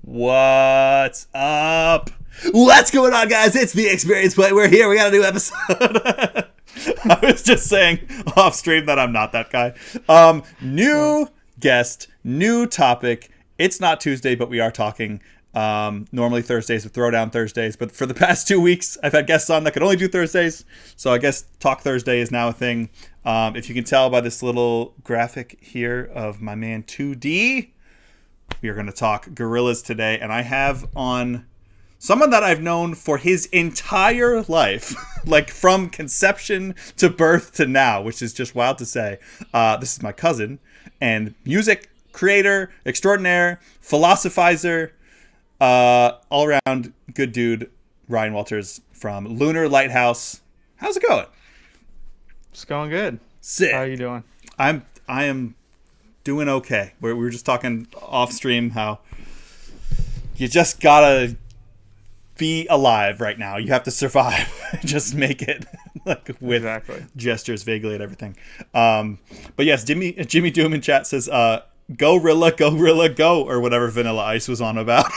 What's up? What's going on, guys? It's the Experience Play. We're here. We got a new episode. I was just saying off stream that I'm not that guy. New guest, new topic. It's not Tuesday, but we are talking. Normally Thursdays are Throwdown Thursdays, but for the past 2 weeks, I've had guests on that could only do Thursdays. So I guess Talk Thursday is now a thing. If you can tell by this little graphic here of my man 2D, we are going to talk Gorillaz today. And I have on someone that I've known for his entire life, like from conception to birth to now, which is just wild to say. This is my cousin and music creator extraordinaire, philosophizer, all around good dude, Ryan Walters from Lunar Lighthouse. How's it going? It's going good. Sick. How are you doing? I am doing okay. We were just talking off stream how you just gotta be alive right now. You have to survive. Just make it, like with Exactly. gestures vaguely at everything. But yes, Jimmy Doom in chat says, "Go Rilla, go Rilla, go," or whatever Vanilla Ice was on about.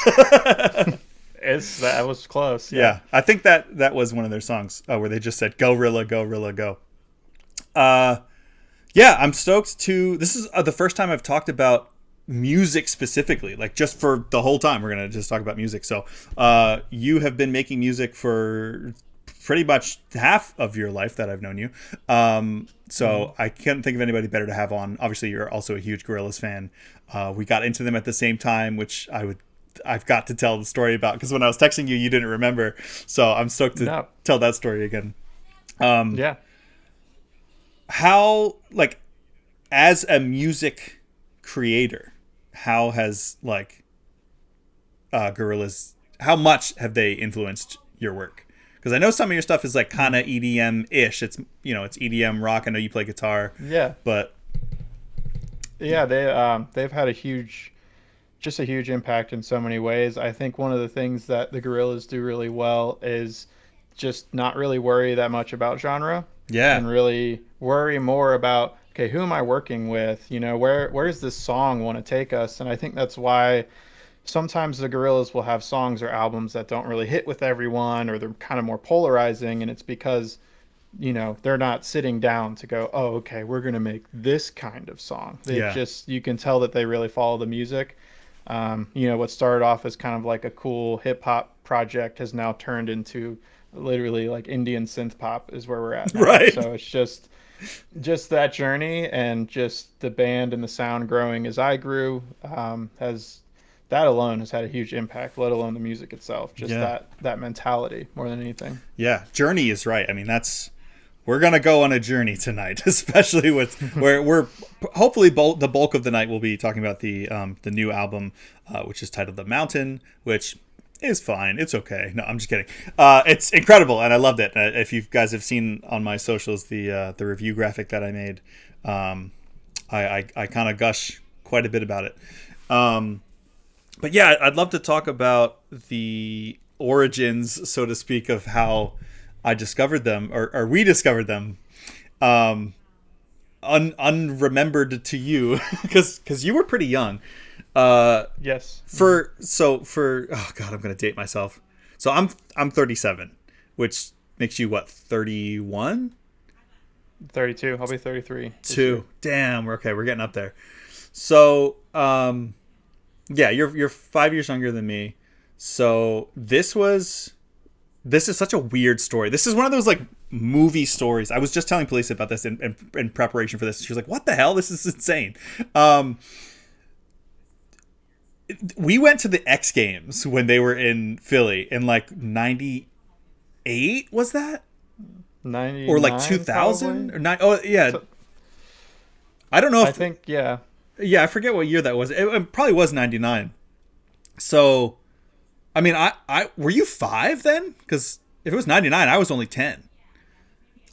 That was close. Yeah, I think that was one of their songs where they just said, "Go Rilla, go Rilla, go." Yeah, I'm stoked to. This is the first time I've talked about music specifically, like just for the whole time. We're gonna just talk about music. So, you have been making music for pretty much half of your life that I've known you. So I can't think of anybody better to have on. Obviously, you're also a huge Gorillaz fan. We got into them at the same time, which I've got to tell the story about because when I was texting you, you didn't remember. So I'm stoked to tell that story again. Yeah. How, like, as a music creator, how has Gorillaz, how much have they influenced your work? Because I know some of your stuff is like kind of EDM-ish. It's it's EDM rock. I know you play guitar. Yeah. But yeah, they've had a huge impact in so many ways. I think one of the things that the Gorillaz do really well is just not really worry that much about genre. Yeah. And really worry more about, okay, who am I working with? Where's this song want to take us? And I think that's why sometimes the Gorillaz will have songs or albums that don't really hit with everyone, or they're kind of more polarizing, and it's because they're not sitting down to go, oh, okay, we're gonna make this kind of song. You can tell that they really follow the music. What started off as kind of like a cool hip hop project has now turned into literally like Indian synth pop is where we're at now. Right. So it's just that journey, and just the band and the sound growing as I grew that alone has had a huge impact, let alone the music itself. Just that mentality more than anything. Yeah. Journey is right. I mean, we're going to go on a journey tonight, especially with where we're hopefully the bulk of the night we'll be talking about the new album, which is titled The Mountain, which is fine. It's okay. No, I'm just kidding. It's incredible, and I loved it. If you guys have seen on my socials the review graphic that I made, I kind of gush quite a bit about it. But yeah, I'd love to talk about the origins, so to speak, of how I discovered them, or we discovered them, unremembered to you, because you were pretty young. Yes. For oh god, I'm gonna date myself. So I'm 37, which makes you what, 31? 32. I'll be 33. 2. Damn, we're getting up there. So yeah, you're 5 years younger than me. So this is such a weird story. This is one of those like movie stories. I was just telling Police about this in preparation for this. She was like, "What the hell? This is insane." We went to the X Games when they were in Philly in like 98. Was that 99 or like 2000 or 9? Oh yeah. So, I don't know. I think yeah. Yeah, I forget what year that was. It probably was 99. So, I mean, I were you 5 then? Because if it was 99, I was only 10.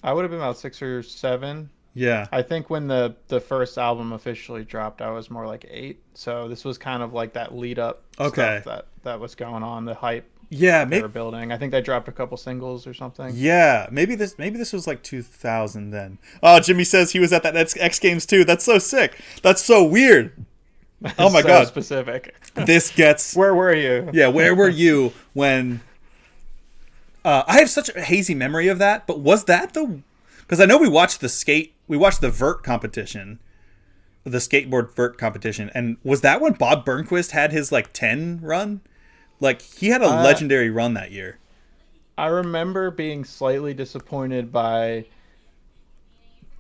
I would have been about 6 or 7. Yeah. I think when the first album officially dropped, I was more like 8. So this was kind of like that lead up stuff that was going on, the hype. Yeah, they were building. I think they dropped a couple singles or something. Yeah, maybe this was like 2000 then. Oh, Jimmy says he was at that X Games too. That's so sick. That's so weird. Oh my So God. specific. This gets... Where were you? Yeah, where were you when... I have such a hazy memory of that, but was that the... Because I know we watched the vert competition, the skateboard vert competition, and was that when Bob Burnquist had his, like, 10 run? Like, he had a legendary run that year. I remember being slightly disappointed by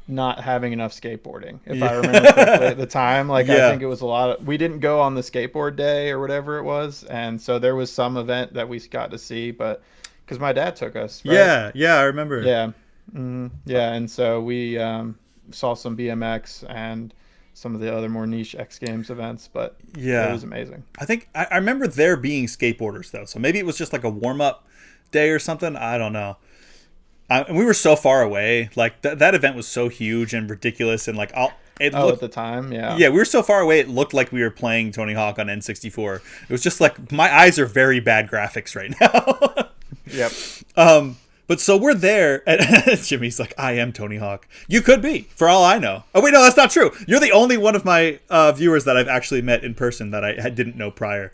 not having enough skateboarding, if I remember correctly at the time. Like, I think it was a lot of... We didn't go on the skateboard day or whatever it was, and so there was some event that we got to see, but... Because my dad took us, right? Yeah, I remember. Yeah. Yeah, and so we saw some BMX and some of the other more niche X Games events, but it was amazing. I think I remember there being skateboarders, though, so maybe it was just like a warm-up day or something. I don't know. And we were so far away. Like, that event was so huge and ridiculous, and like, At the time, yeah. Yeah, we were so far away, it looked like we were playing Tony Hawk on N64. It was just like, my eyes are very bad graphics right now. Yep. But so we're there, and Jimmy's like, I am Tony Hawk. You could be, for all I know. Oh, wait, no, that's not true. You're the only one of my viewers that I've actually met in person that I didn't know prior.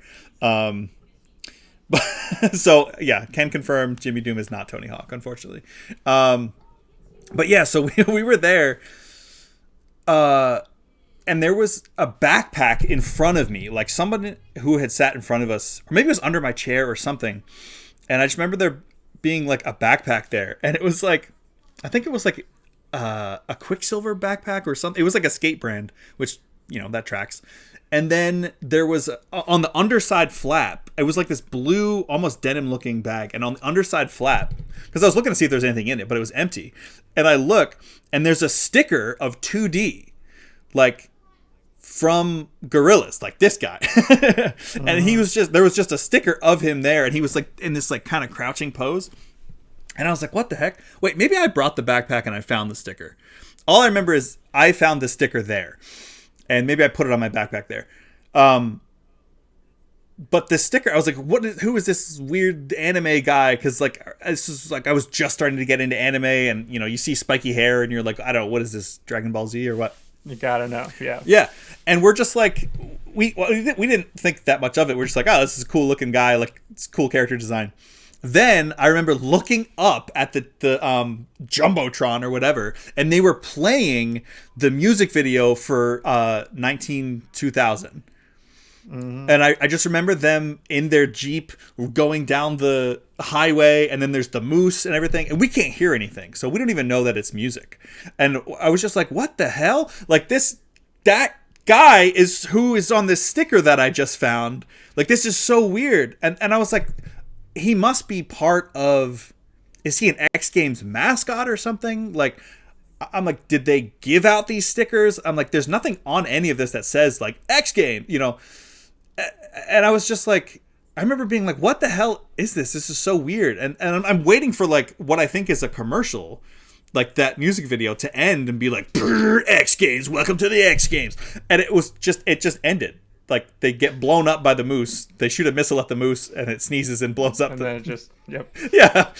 So, yeah, can confirm Jimmy Doom is not Tony Hawk, unfortunately. But yeah, so we were there, and there was a backpack in front of me, like someone who had sat in front of us, or maybe it was under my chair or something. And I just remember there being like a backpack there, and it was like, I think it was like a Quicksilver backpack or something. It was like a skate brand, which, you know, that tracks. And then there was on the underside flap, it was like this blue, almost denim looking bag. And on the underside flap, because I was looking to see if there's anything in it, but it was empty. And I look, and there's a sticker of 2D, like from Gorillaz, like this guy. And he was there was just a sticker of him there, and he was like in this like kind of crouching pose. And I was like, what the heck? Wait, maybe I brought the backpack and I found the sticker. All I remember is I found the sticker there. And maybe I put it on my backpack there. But the sticker, I was like, who is this weird anime guy? Because like, it's just like, I was just starting to get into anime, and you know, you see spiky hair and you're like, I don't know, what is this, Dragon Ball Z or what? You gotta know, yeah. Yeah, and we're just like, we didn't think that much of it. We're just like, oh, this is a cool looking guy, like it's cool character design. Then I remember looking up at the Jumbotron or whatever, and they were playing the music video for 2000. Mm-hmm. And I just remember them in their Jeep going down the highway, and then there's the moose and everything, and we can't hear anything, so we don't even know that it's music. And I was just like, what the hell? Like that guy is who is on this sticker that I just found. Like, this is so weird. And I was like, he must be part of... Is he an X Games mascot or something? Like, I'm like, did they give out these stickers? I'm like, there's nothing on any of this that says, like, X Game, you know? And I was just like... I remember being like, what the hell is this? This is so weird. And I'm waiting for, like, what I think is a commercial, like that music video, to end and be like, X Games, welcome to the X Games. And it just ended. Like, they get blown up by the moose. They shoot a missile at the moose, and it sneezes and blows up. And then it just, yep. Yeah.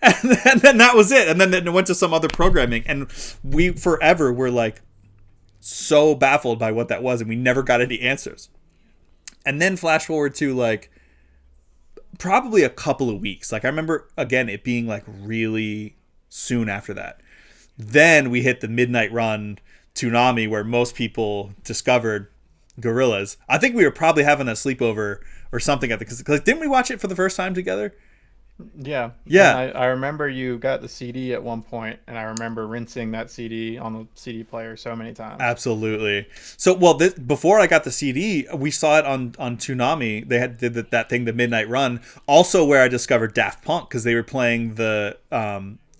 And then that was it. And then it went to some other programming. And we forever were, like, so baffled by what that was, and we never got any answers. And then flash forward to, like, probably a couple of weeks. Like, I remember, again, it being, like, really soon after that. Then we hit the midnight run tsunami where most people discovered Gorillaz. I think we were probably having a sleepover or something at the, because didn't we watch it for the first time together? Yeah. I remember you got the CD at one point, and I remember rinsing that CD on the CD player so many times. Absolutely. So, well, before I got the CD, we saw it on Toonami. They did that thing, the Midnight Run, also where I discovered Daft Punk, because they were playing the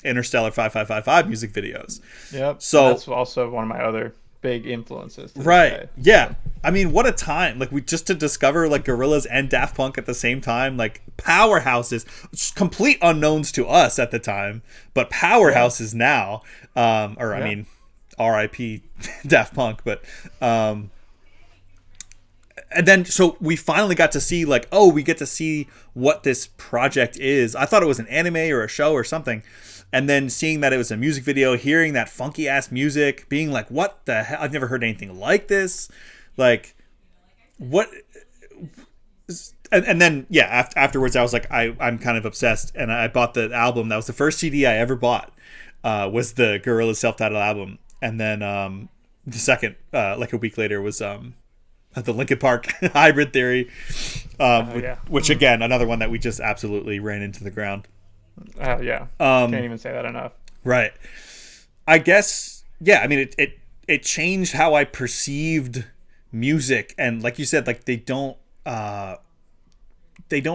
Interstellar 5555 music videos. Yep. So that's also one of my other big influences. Right. Yeah. I mean, what a time. Like, we just to discover, like, Gorillaz and Daft Punk at the same time, like, powerhouses, complete unknowns to us at the time, but powerhouses now. I mean, R.I.P. Daft Punk, but and then so we finally got to see, like, oh, we get to see what this project is. I thought it was an anime or a show or something. And then seeing that it was a music video, hearing that funky ass music, being like, what the hell? I've never heard anything like this. Like, what and then yeah, afterwards I was like, I'm kind of obsessed, and I bought the album. That was the first CD I ever bought, was the Gorillaz self-titled album. And then the second, like a week later, was the Linkin Park Hybrid Theory, which again, another one that we just absolutely ran into the ground. Yeah, can't even say that enough. Right. I guess, yeah, I mean, it changed how I perceived music. And like you said, like they don't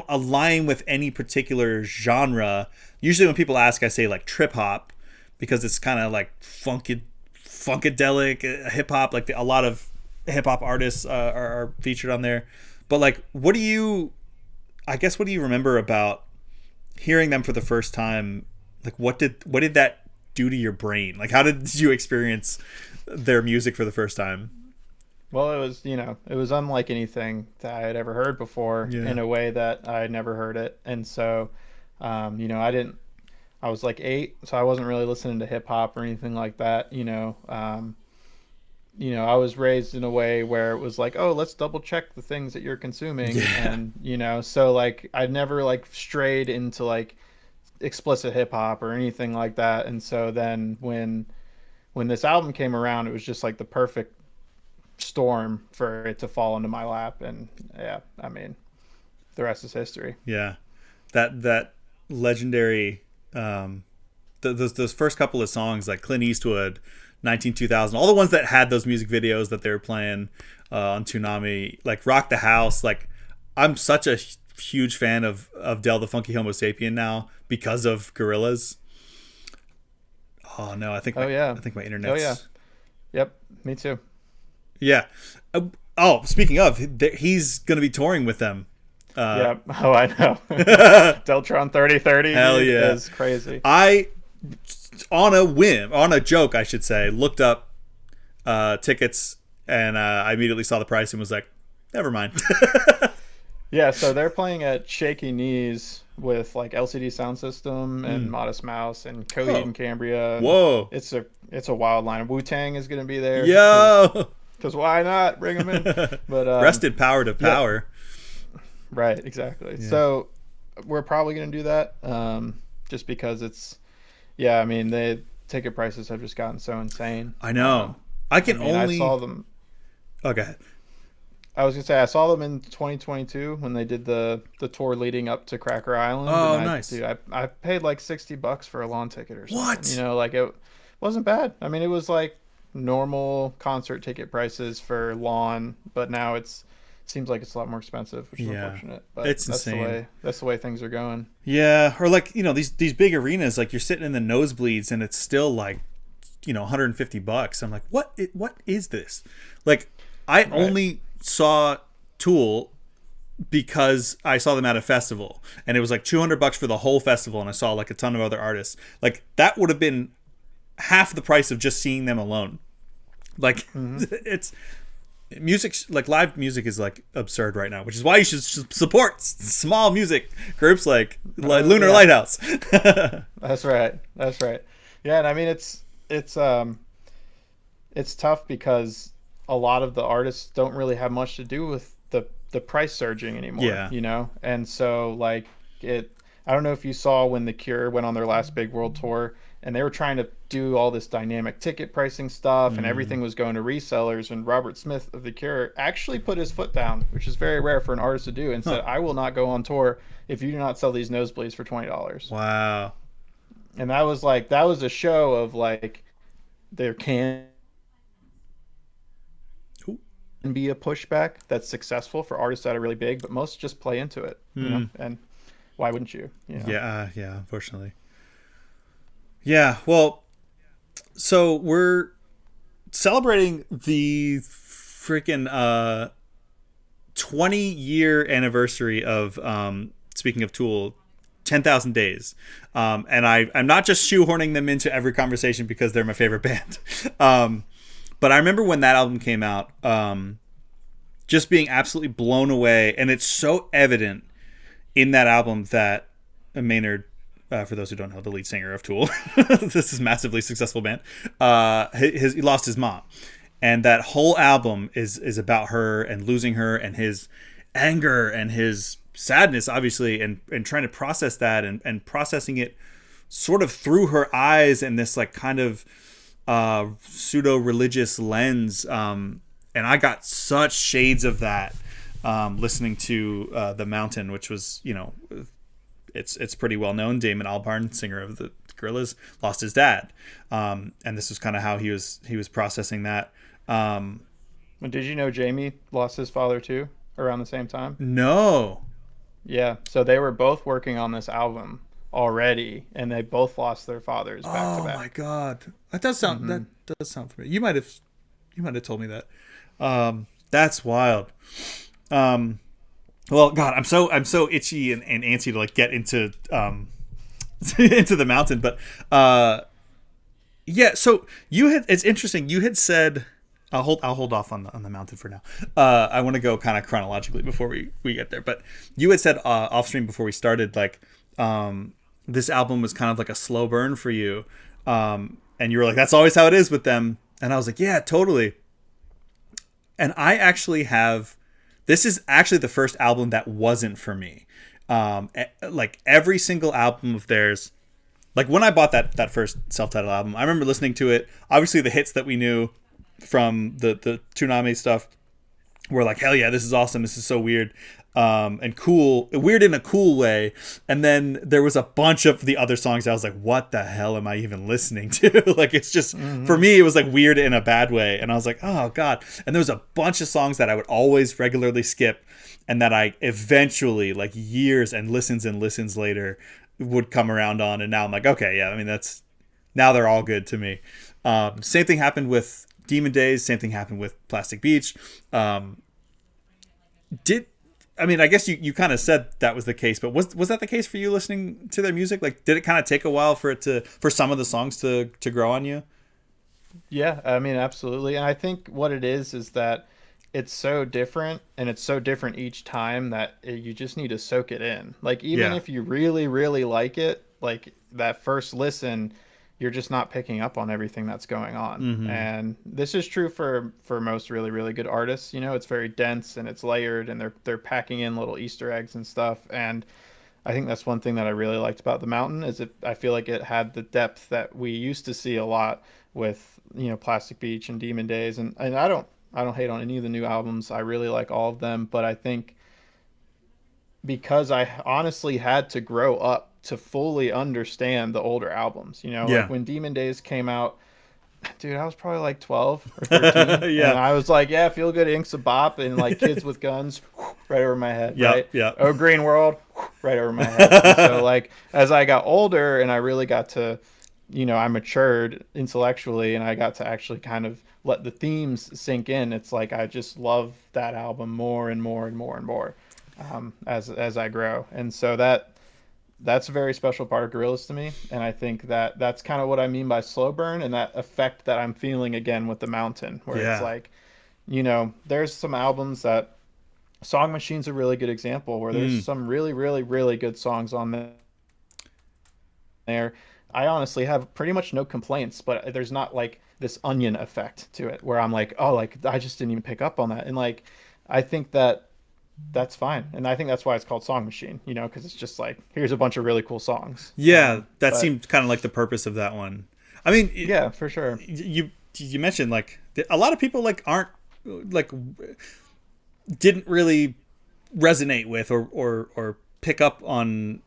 align with any particular genre. Usually when people ask, I say like trip hop, because it's kind of like funkadelic hip hop. Like a lot of hip hop artists are featured on there. But like, what do you remember about hearing them for the first time? Like, what did that do to your brain? Like, how did you experience their music for the first time? Well, it was unlike anything that I had ever heard before, in a way that I had never heard it. And so, I was like 8, so I wasn't really listening to hip hop or anything like that. I was raised in a way where it was like, oh, let's double check the things that you're consuming. Yeah. And, so like I never like strayed into like explicit hip hop or anything like that. And so then when this album came around, it was just like the perfect storm for it to fall into my lap. And yeah, I mean, the rest is history. Yeah. That legendary, those first couple of songs, like Clint Eastwood, 192000, all the ones that had those music videos that they were playing on Toonami, like Rock the House. Like, I'm such a huge fan of Del the Funky Homo Sapien now because of Gorillaz. Oh no, I think my internet's... Oh yeah. Yep, me too. Yeah. Speaking of, he's going to be touring with them. Yeah. Oh, I know. Deltron 3030. Hell yeah. Is crazy. I, on a whim, on a joke, I should say, looked up tickets, and I immediately saw the price and was like, never mind. Yeah, so they're playing at Shaky Knees with like LCD Sound System and Modest Mouse and Coheed and Cambria. Whoa. It's a wild line. Wu-Tang is going to be there. Yo. Because why not? Bring them in. But rest in power to power. Yeah. Right, exactly. Yeah. So we're probably going to do that, just because it's, I mean, the ticket prices have just gotten so insane. I know. I saw them. Okay. I was going to say, I saw them in 2022 when they did the tour leading up to Cracker Island. Oh, nice. Dude, I paid like $60 for a lawn ticket or something. What? Like it wasn't bad. I mean, it was like normal concert ticket prices for lawn, but now it seems like it's a lot more expensive, which is unfortunate. But it's insane. That's the way things are going. Yeah, or like, these big arenas, like you're sitting in the nosebleeds and it's still like, $150. I'm like, what is this? Like, I only saw Tool because I saw them at a festival, and it was like $200 for the whole festival, and I saw like a ton of other artists. Like, that would have been half the price of just seeing them alone. Like, it's music, like live music is like absurd right now, which is why you should support small music groups like Lunar Lighthouse. That's right. Yeah, and I mean it's tough because a lot of the artists don't really have much to do with the price surging anymore. And so like I don't know if you saw when The Cure went on their last big world tour, and they were trying to do all this dynamic ticket pricing stuff, and everything was going to resellers, and Robert Smith of The Cure actually put his foot down, which is very rare for an artist to do, and said, I will not go on tour if you do not sell these nosebleeds for $20. Wow. And that was a show of like there can be a pushback that's successful for artists that are really big, but most just play into it, and why wouldn't you? Yeah, unfortunately. Yeah, well, so we're celebrating the freaking 20-year anniversary of, speaking of Tool, 10,000 Days. And I'm not just shoehorning them into every conversation because they're my favorite band. But I remember when that album came out, just being absolutely blown away. And it's so evident in that album that Maynard, for those who don't know, the lead singer of Tool, this is a massively successful band, he lost his mom. and that whole album is about her and losing her and his anger and his sadness, obviously, and trying to process that and processing it sort of through her eyes and this like kind of pseudo religious lens. And I got such shades of that listening to The Mountain, which was, you know, it's pretty well known. Damon Albarn, singer of the Gorillaz, lost his dad, and this was kind of how he was processing that. Did you know Jamie lost his father too around the same time? No. Yeah, so they were both working on this album already, and they both lost their fathers back to back. Oh my god, that does sound that does sound familiar. You might have told me that. That's wild. Well, God, I'm so itchy and antsy to like get into into The Mountain, but yeah. So it's interesting. You had said I'll hold off on the Mountain for now. I want to go kind of chronologically before we get there. But you had said off stream before we started, like this album was kind of like a slow burn for you, and you were like, "That's always how it is with them." And I was like, "Yeah, totally." And I actually have. This is actually the first album that wasn't for me. Like every single album of theirs, like when I bought that first self-titled album, I remember listening to it. Obviously, the hits that we knew from the Toonami stuff were like, hell yeah, this is awesome. This is so weird and cool. Weird in a cool way. And then there was a bunch of the other songs that I was like, what the hell am I even listening to? Like, it's just, for me, it was like weird in a bad way. And I was like, oh God. And there was a bunch of songs that I would always regularly skip and that I eventually, like years and listens later, would come around on. And now I'm like, okay, yeah, I mean, now they're all good to me. Same thing happened with Demon Days. Same thing happened with Plastic Beach. I guess you kind of said that was the case, but was that the case for you listening to their music? Like, did it kind of take a while for some of the songs to grow on you? Yeah, I mean, absolutely. And I think what it is that it's so different, and it's so different each time that you just need to soak it in. Like, even if you really, really like it, like that first listen, you're just not picking up on everything that's going on. And this is true for most really, really good artists. You know, it's very dense and it's layered, and they're packing in little Easter eggs and stuff. And I think that's one thing that I really liked about The Mountain is I feel like it had the depth that we used to see a lot with, you know, Plastic Beach and Demon Days. And I don't hate on any of the new albums. I really like all of them, but I think because I honestly had to grow up to fully understand the older albums. You know, like when Demon Days came out, dude, I was probably like 12 or 13. Yeah. And I was like, yeah, Feel Good, Inks a Bop, and like Kids with Guns, right over my head. Right? Yeah. Oh, Green World, right over my head. And so like, as I got older and I really got to, you know, I matured intellectually and I got to actually kind of let the themes sink in. It's like, I just love that album more and more and more and more as I grow. And so that's a very special part of Gorillaz to me, and I think that's kind of what I mean by slow burn, and that effect that I'm feeling again with The Mountain, where it's like, you know, there's some albums that Song Machine's a really good example, where there's some really, really, really good songs on there. I honestly have pretty much no complaints, but there's not like this onion effect to it, where I'm like, oh, like I just didn't even pick up on that, and like I think that's fine, and I think that's why it's called Song Machine, you know, because it's just like, here's a bunch of really cool songs. That seemed kind of like the purpose of that one. I mean, yeah, for sure. You mentioned like a lot of people like aren't like didn't really resonate with or pick up on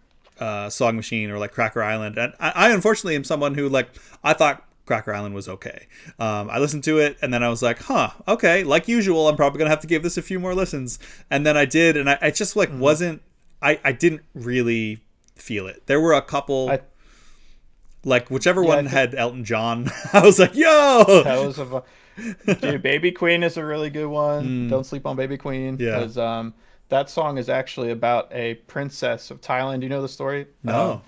Song Machine or like Cracker Island, and I unfortunately am someone who like I thought Cracker Island was okay. I listened to it and then I was like, okay, like usual, I'm probably gonna have to give this a few more listens. And then I did, and I just like wasn't, I didn't really feel it. There were a couple, like whichever one had Elton John, I was like, yo! That was dude, Baby Queen is a really good one. Don't sleep on Baby Queen. Yeah. Because that song is actually about a princess of Thailand. Do you know the story? No.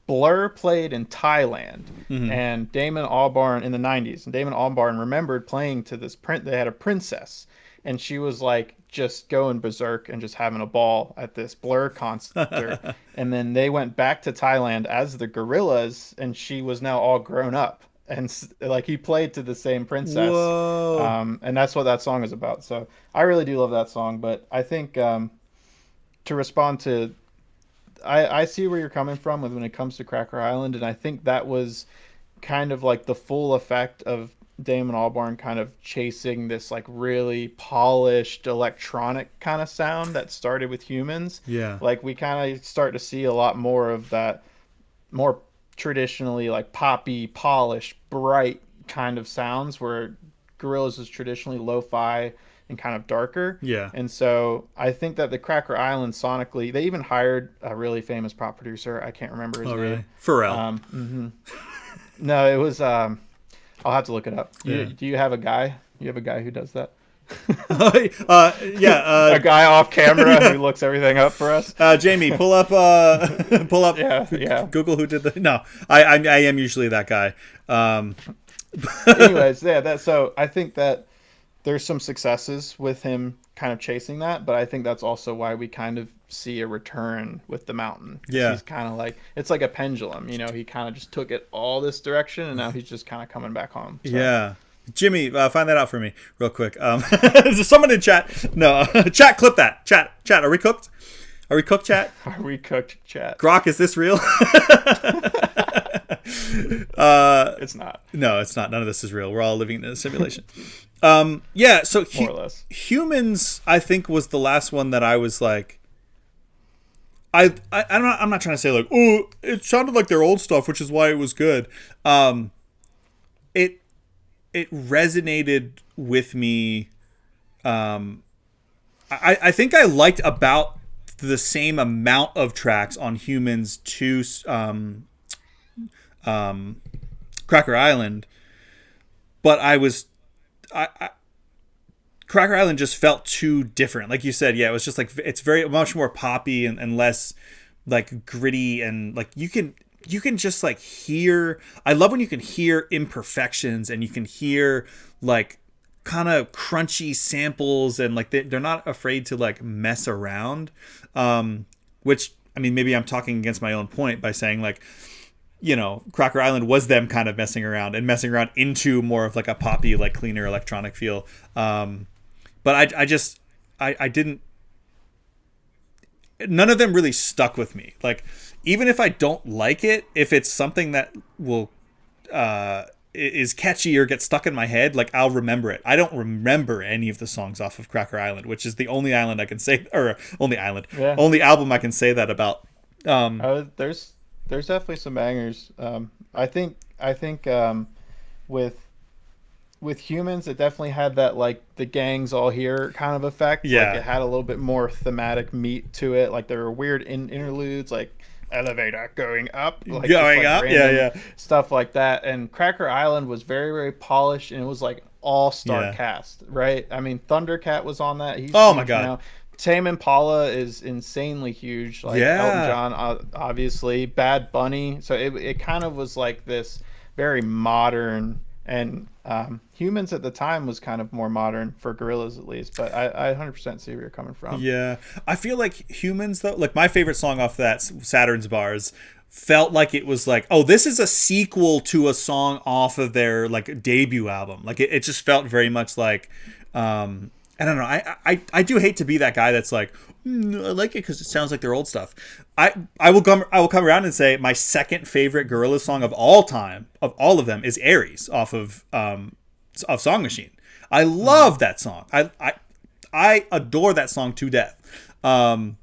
Blur played in Thailand, and Damon Albarn in the 90s. And Damon Albarn remembered playing to this they had a princess, and she was like just going berserk and just having a ball at this Blur concert. And then they went back to Thailand as the Gorillaz, and she was now all grown up. and like he played to the same princess, Whoa. and that's what that song is about. So I really do love that song. But I think to respond to, I see where you're coming from when it comes to Cracker Island, and I think that was kind of like the full effect of Damon Albarn kind of chasing this like really polished electronic kind of sound that started with Humans. Yeah. Like we kind of start to see a lot more of that more traditionally like poppy, polished, bright kind of sounds where Gorillaz is traditionally lo-fi and kind of darker. Yeah. And so I think that the Cracker Island sonically, they even hired a really famous pop producer. I can't remember his Oh, name. really? Pharrell. No, it was. I'll have to look it up. Yeah. Do you have a guy? You have a guy who does that? Yeah. A guy off camera who looks everything up for us. Jamie, pull up. Pull up. Yeah. Google who did the. No, I am usually that guy. Anyways, yeah. So I think that there's some successes with him kind of chasing that, but I think that's also why we kind of see a return with the Mountain. Yeah. He's kind of like, it's like a pendulum, you know, he kind of just took it all this direction and now he's just kind of coming back home. So. Yeah. Jimmy, find that out for me real quick. There's someone in chat. No, chat, clip that. Chat, are we cooked? Are we cooked, chat? Are we cooked, chat? Grok, is this real? It's not. No, it's not. None of this is real. We're all living in a simulation. Yeah, so More or less. Humans, I think, was the last one that I was like, I'm not trying to say like, oh, it sounded like their old stuff, which is why it was good. It resonated with me. I think I liked about the same amount of tracks on Humans to Cracker Island, but Cracker Island just felt too different. Like you said, yeah, it was just like, it's very much more poppy and less like gritty, and like you can just like hear, I love when you can hear imperfections and you can hear like kind of crunchy samples, and like they're not afraid to like mess around, which, I mean, maybe I'm talking against my own point by saying like, you know, Cracker Island was them kind of messing around into more of like a poppy, like cleaner electronic feel. But I didn't, none of them really stuck with me. Like, even if I don't like it, if it's something that will, is catchy or gets stuck in my head, like I'll remember it. I don't remember any of the songs off of Cracker Island, which is the only island I can say, or only album I can say that about. There's definitely some bangers. I think with Humans, it definitely had that like the gangs all here kind of effect. Yeah. Like it had a little bit more thematic meat to it. Like there were weird interludes, like elevator going up, like going up, yeah, stuff like that. And Cracker Island was very, very polished, and it was like all-star cast, right? I mean, Thundercat was on that. He's oh my god. Now. Tame Impala is insanely huge. Like Elton John, obviously. Bad Bunny. So it kind of was like this very modern, and Humans at the time was kind of more modern for Gorillaz at least. But I 100% see where you're coming from. Yeah. I feel like Humans, though, like my favorite song off that, Saturn's Bars, felt like it was like, oh, this is a sequel to a song off of their like debut album. Like it just felt very much like, I don't know. I do hate to be that guy that's like, I like it because it sounds like their old stuff. I will come around and say my second favorite Gorillaz song of all time, of all of them, is Aries off of Song Machine. I love that song. I adore that song to death. And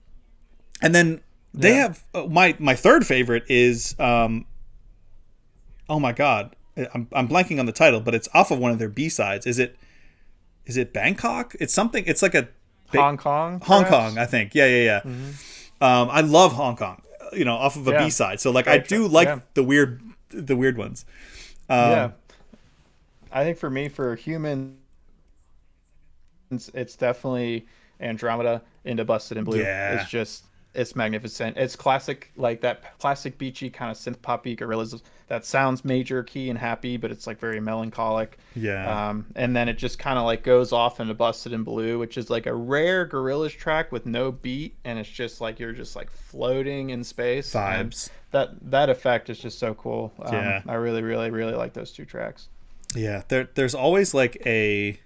then they have my third favorite is oh my god, I'm blanking on the title, but it's off of one of their B-sides. Is it Bangkok? It's something. It's like a Hong Kong. Hong Kong, I think. Yeah. Mm-hmm. I love Hong Kong. You know, off of a B-side. So like, I do like the weird ones. I think for me, for Humans, it's definitely Andromeda into Busted in Blue. Yeah. It's just it's magnificent. It's classic, like that classic beachy kind of synth poppy Gorillaz that sounds major key and happy, but it's like very melancholic. Yeah. And then it just kind of like goes off into Busted in Blue, which is like a rare Gorillaz track with no beat, and it's just like you're just like floating in space. Vibes. And that effect is just so cool. Yeah. I really, really, really like those two tracks. Yeah. There's always like a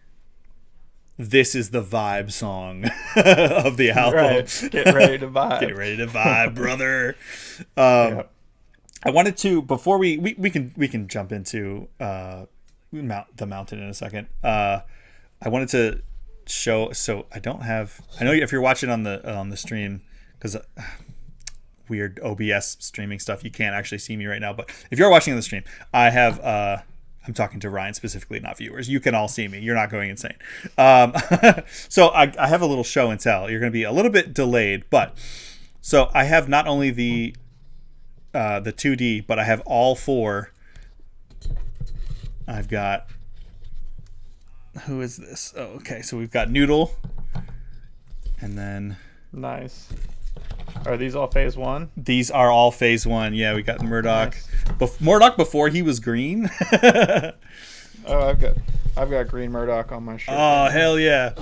this is the vibe song of the album. Right. Get ready to vibe. Get ready to vibe, brother. Yeah. I wanted to, before we can jump into the mountain in a second. I wanted to show. So I know if you're watching on the stream, because weird OBS streaming stuff, you can't actually see me right now. But if you're watching on the stream, I have. I'm talking to Ryan specifically, not viewers. You can all see me. You're not going insane. So I have a little show and tell. You're going to be a little bit delayed, but so I have not only the 2D, but I have all four. I've got, who is this? Oh, okay. So we've got Noodle, and then nice. Are these all phase one? These are all phase one. Yeah, we got Murdoch. Nice. Murdoch before he was green. Oh, I've got green Murdoch on my shirt. Oh, hell yeah.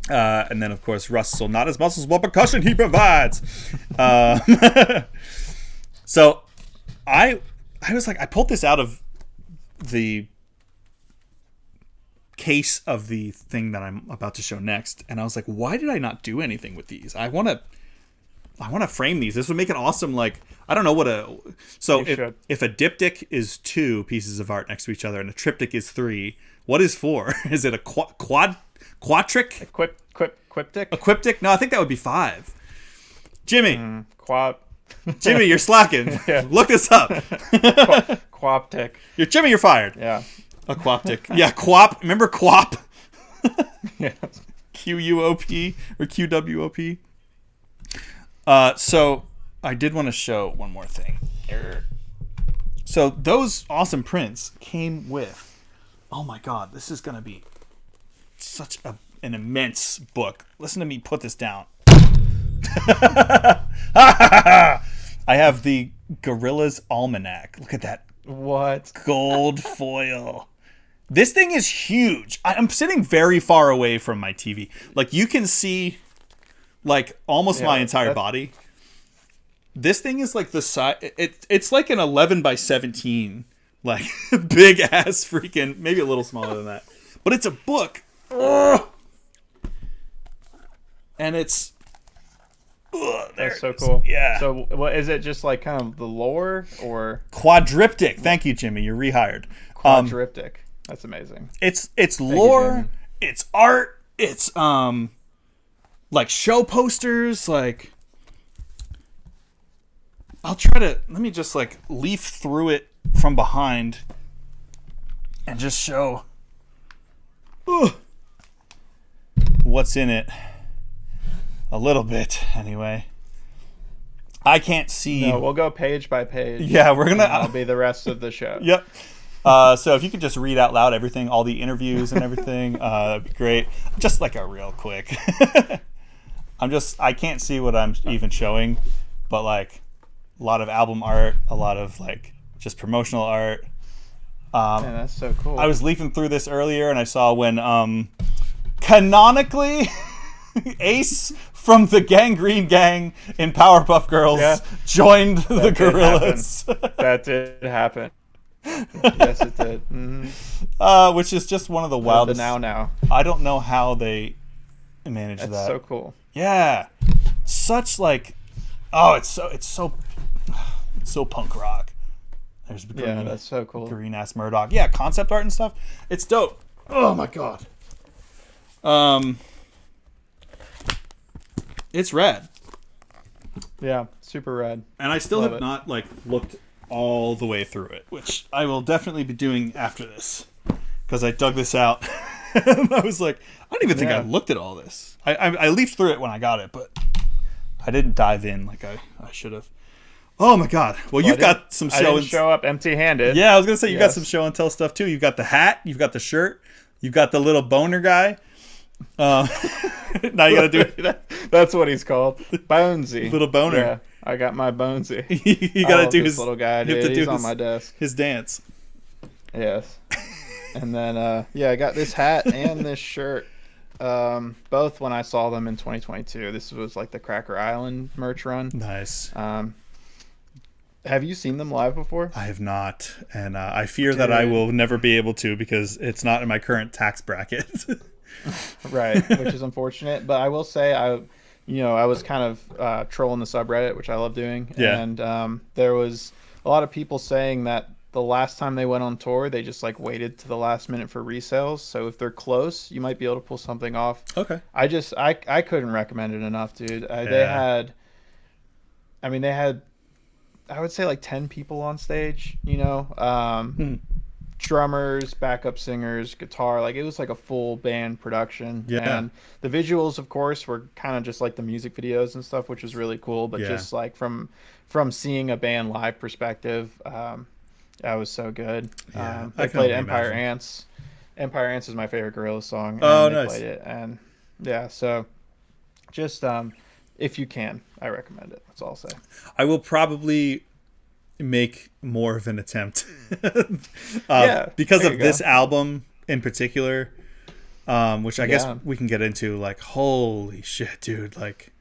And then of course Russell, not as muscles, what percussion he provides. So I was like, I pulled this out of the case of the thing that I'm about to show next, and I was like, why did I not do anything with these? I want to frame these. This would make an awesome, like, I don't know what if a diptych is 2 pieces of art next to each other and a triptych is 3, what is 4? Is it a quadric? Quiptych? A quiptych? No, I think that would be 5. Jimmy. Quad. Jimmy, you're slacking. Yeah. Look this up. Quaptic. You're fired. Yeah. A quaptic. Yeah, quap. Remember quap? Yeah. QUOP or QWOP. So I did want to show one more thing. So those awesome prints came with, oh my god, this is going to be such an immense book. Listen to me put this down. I have the Gorillaz Almanac. Look at that. What? Gold foil. This thing is huge. I'm sitting very far away from my TV. Like, you can see, like, almost my entire body. This thing is like the size. It's like an 11 by 17, like big ass freaking, maybe a little smaller than that. But it's a book. Ugh. And it's. That's so cool. Yeah. So what is it? Just like kind of the lore or quadriptych? Thank you, Jimmy. You're rehired. Quadriptych. That's amazing. It's lore. It's art. It's like show posters. Like, I'll try to, let me just like leaf through it from behind and just show what's in it. A little bit, anyway. I can't see. No, we'll go page by page. Yeah, we're gonna. That'll be the rest of the show. Yep. So if you could just read out loud everything, all the interviews and everything, that'd be great. Just like a real quick. I can't see what I'm even showing, but like a lot of album art, a lot of like just promotional art. Man, that's so cool. I was leafing through this earlier and I saw when canonically Ace from the Gangrene Gang in Powerpuff Girls joined the Gorillaz. That did happen. Yes, it did. Mm-hmm. Which is just one of the wildest. Now. I don't know how they managed that. That's so cool. Yeah, such like, oh, it's so punk rock. There's green, that's so cool. Green ass Murdoch. Yeah, concept art and stuff. It's dope. Oh my god. It's rad. Yeah, super rad. And I still have not like looked all the way through it, which I will definitely be doing after this, because I dug this out. And I was like, I don't even think I looked at all this. I leafed through it when I got it, but I didn't dive in like I should have. Oh my god. Well, you've got some show. I didn't show up empty-handed. Yeah, I was gonna say you got some show and tell stuff too. You've got the hat, you've got the shirt, you've got the little boner guy. Uh, now you gotta do it. That's what he's called. Bonesy. Little boner. Yeah, I got my Bonesy. You gotta do this his little guy. You have Dude. to do He's on his, my desk. his dance. Yes. And then I got this hat and this shirt. Both when I saw them in 2022. This was like the Cracker Island merch run. Nice. Have you seen them live before? I have not, and I fear that I will never be able to because it's not in my current tax bracket. Right, which is unfortunate. But I will say I was kind of trolling the subreddit, which I love doing. Yeah. And there was a lot of people saying that the last time they went on tour, they just like waited to the last minute for resales. So if they're close, you might be able to pull something off. Okay. I couldn't recommend it enough, dude. They had, I would say like 10 people on stage, drummers, backup singers, guitar. Like it was like a full band production. Yeah. And the visuals, of course, were kind of just like the music videos and stuff, which was really cool. But just like from seeing a band live perspective, that was so good. Yeah, they I can played only Empire imagine. Ants. Empire Ants is my favorite Gorillaz song. And Oh, they nice. played it. And yeah, so just if you can, I recommend it. That's all I'll say. I will probably make more of an attempt. Because of this album in particular, which I guess we can get into. Like, holy shit, dude! Like,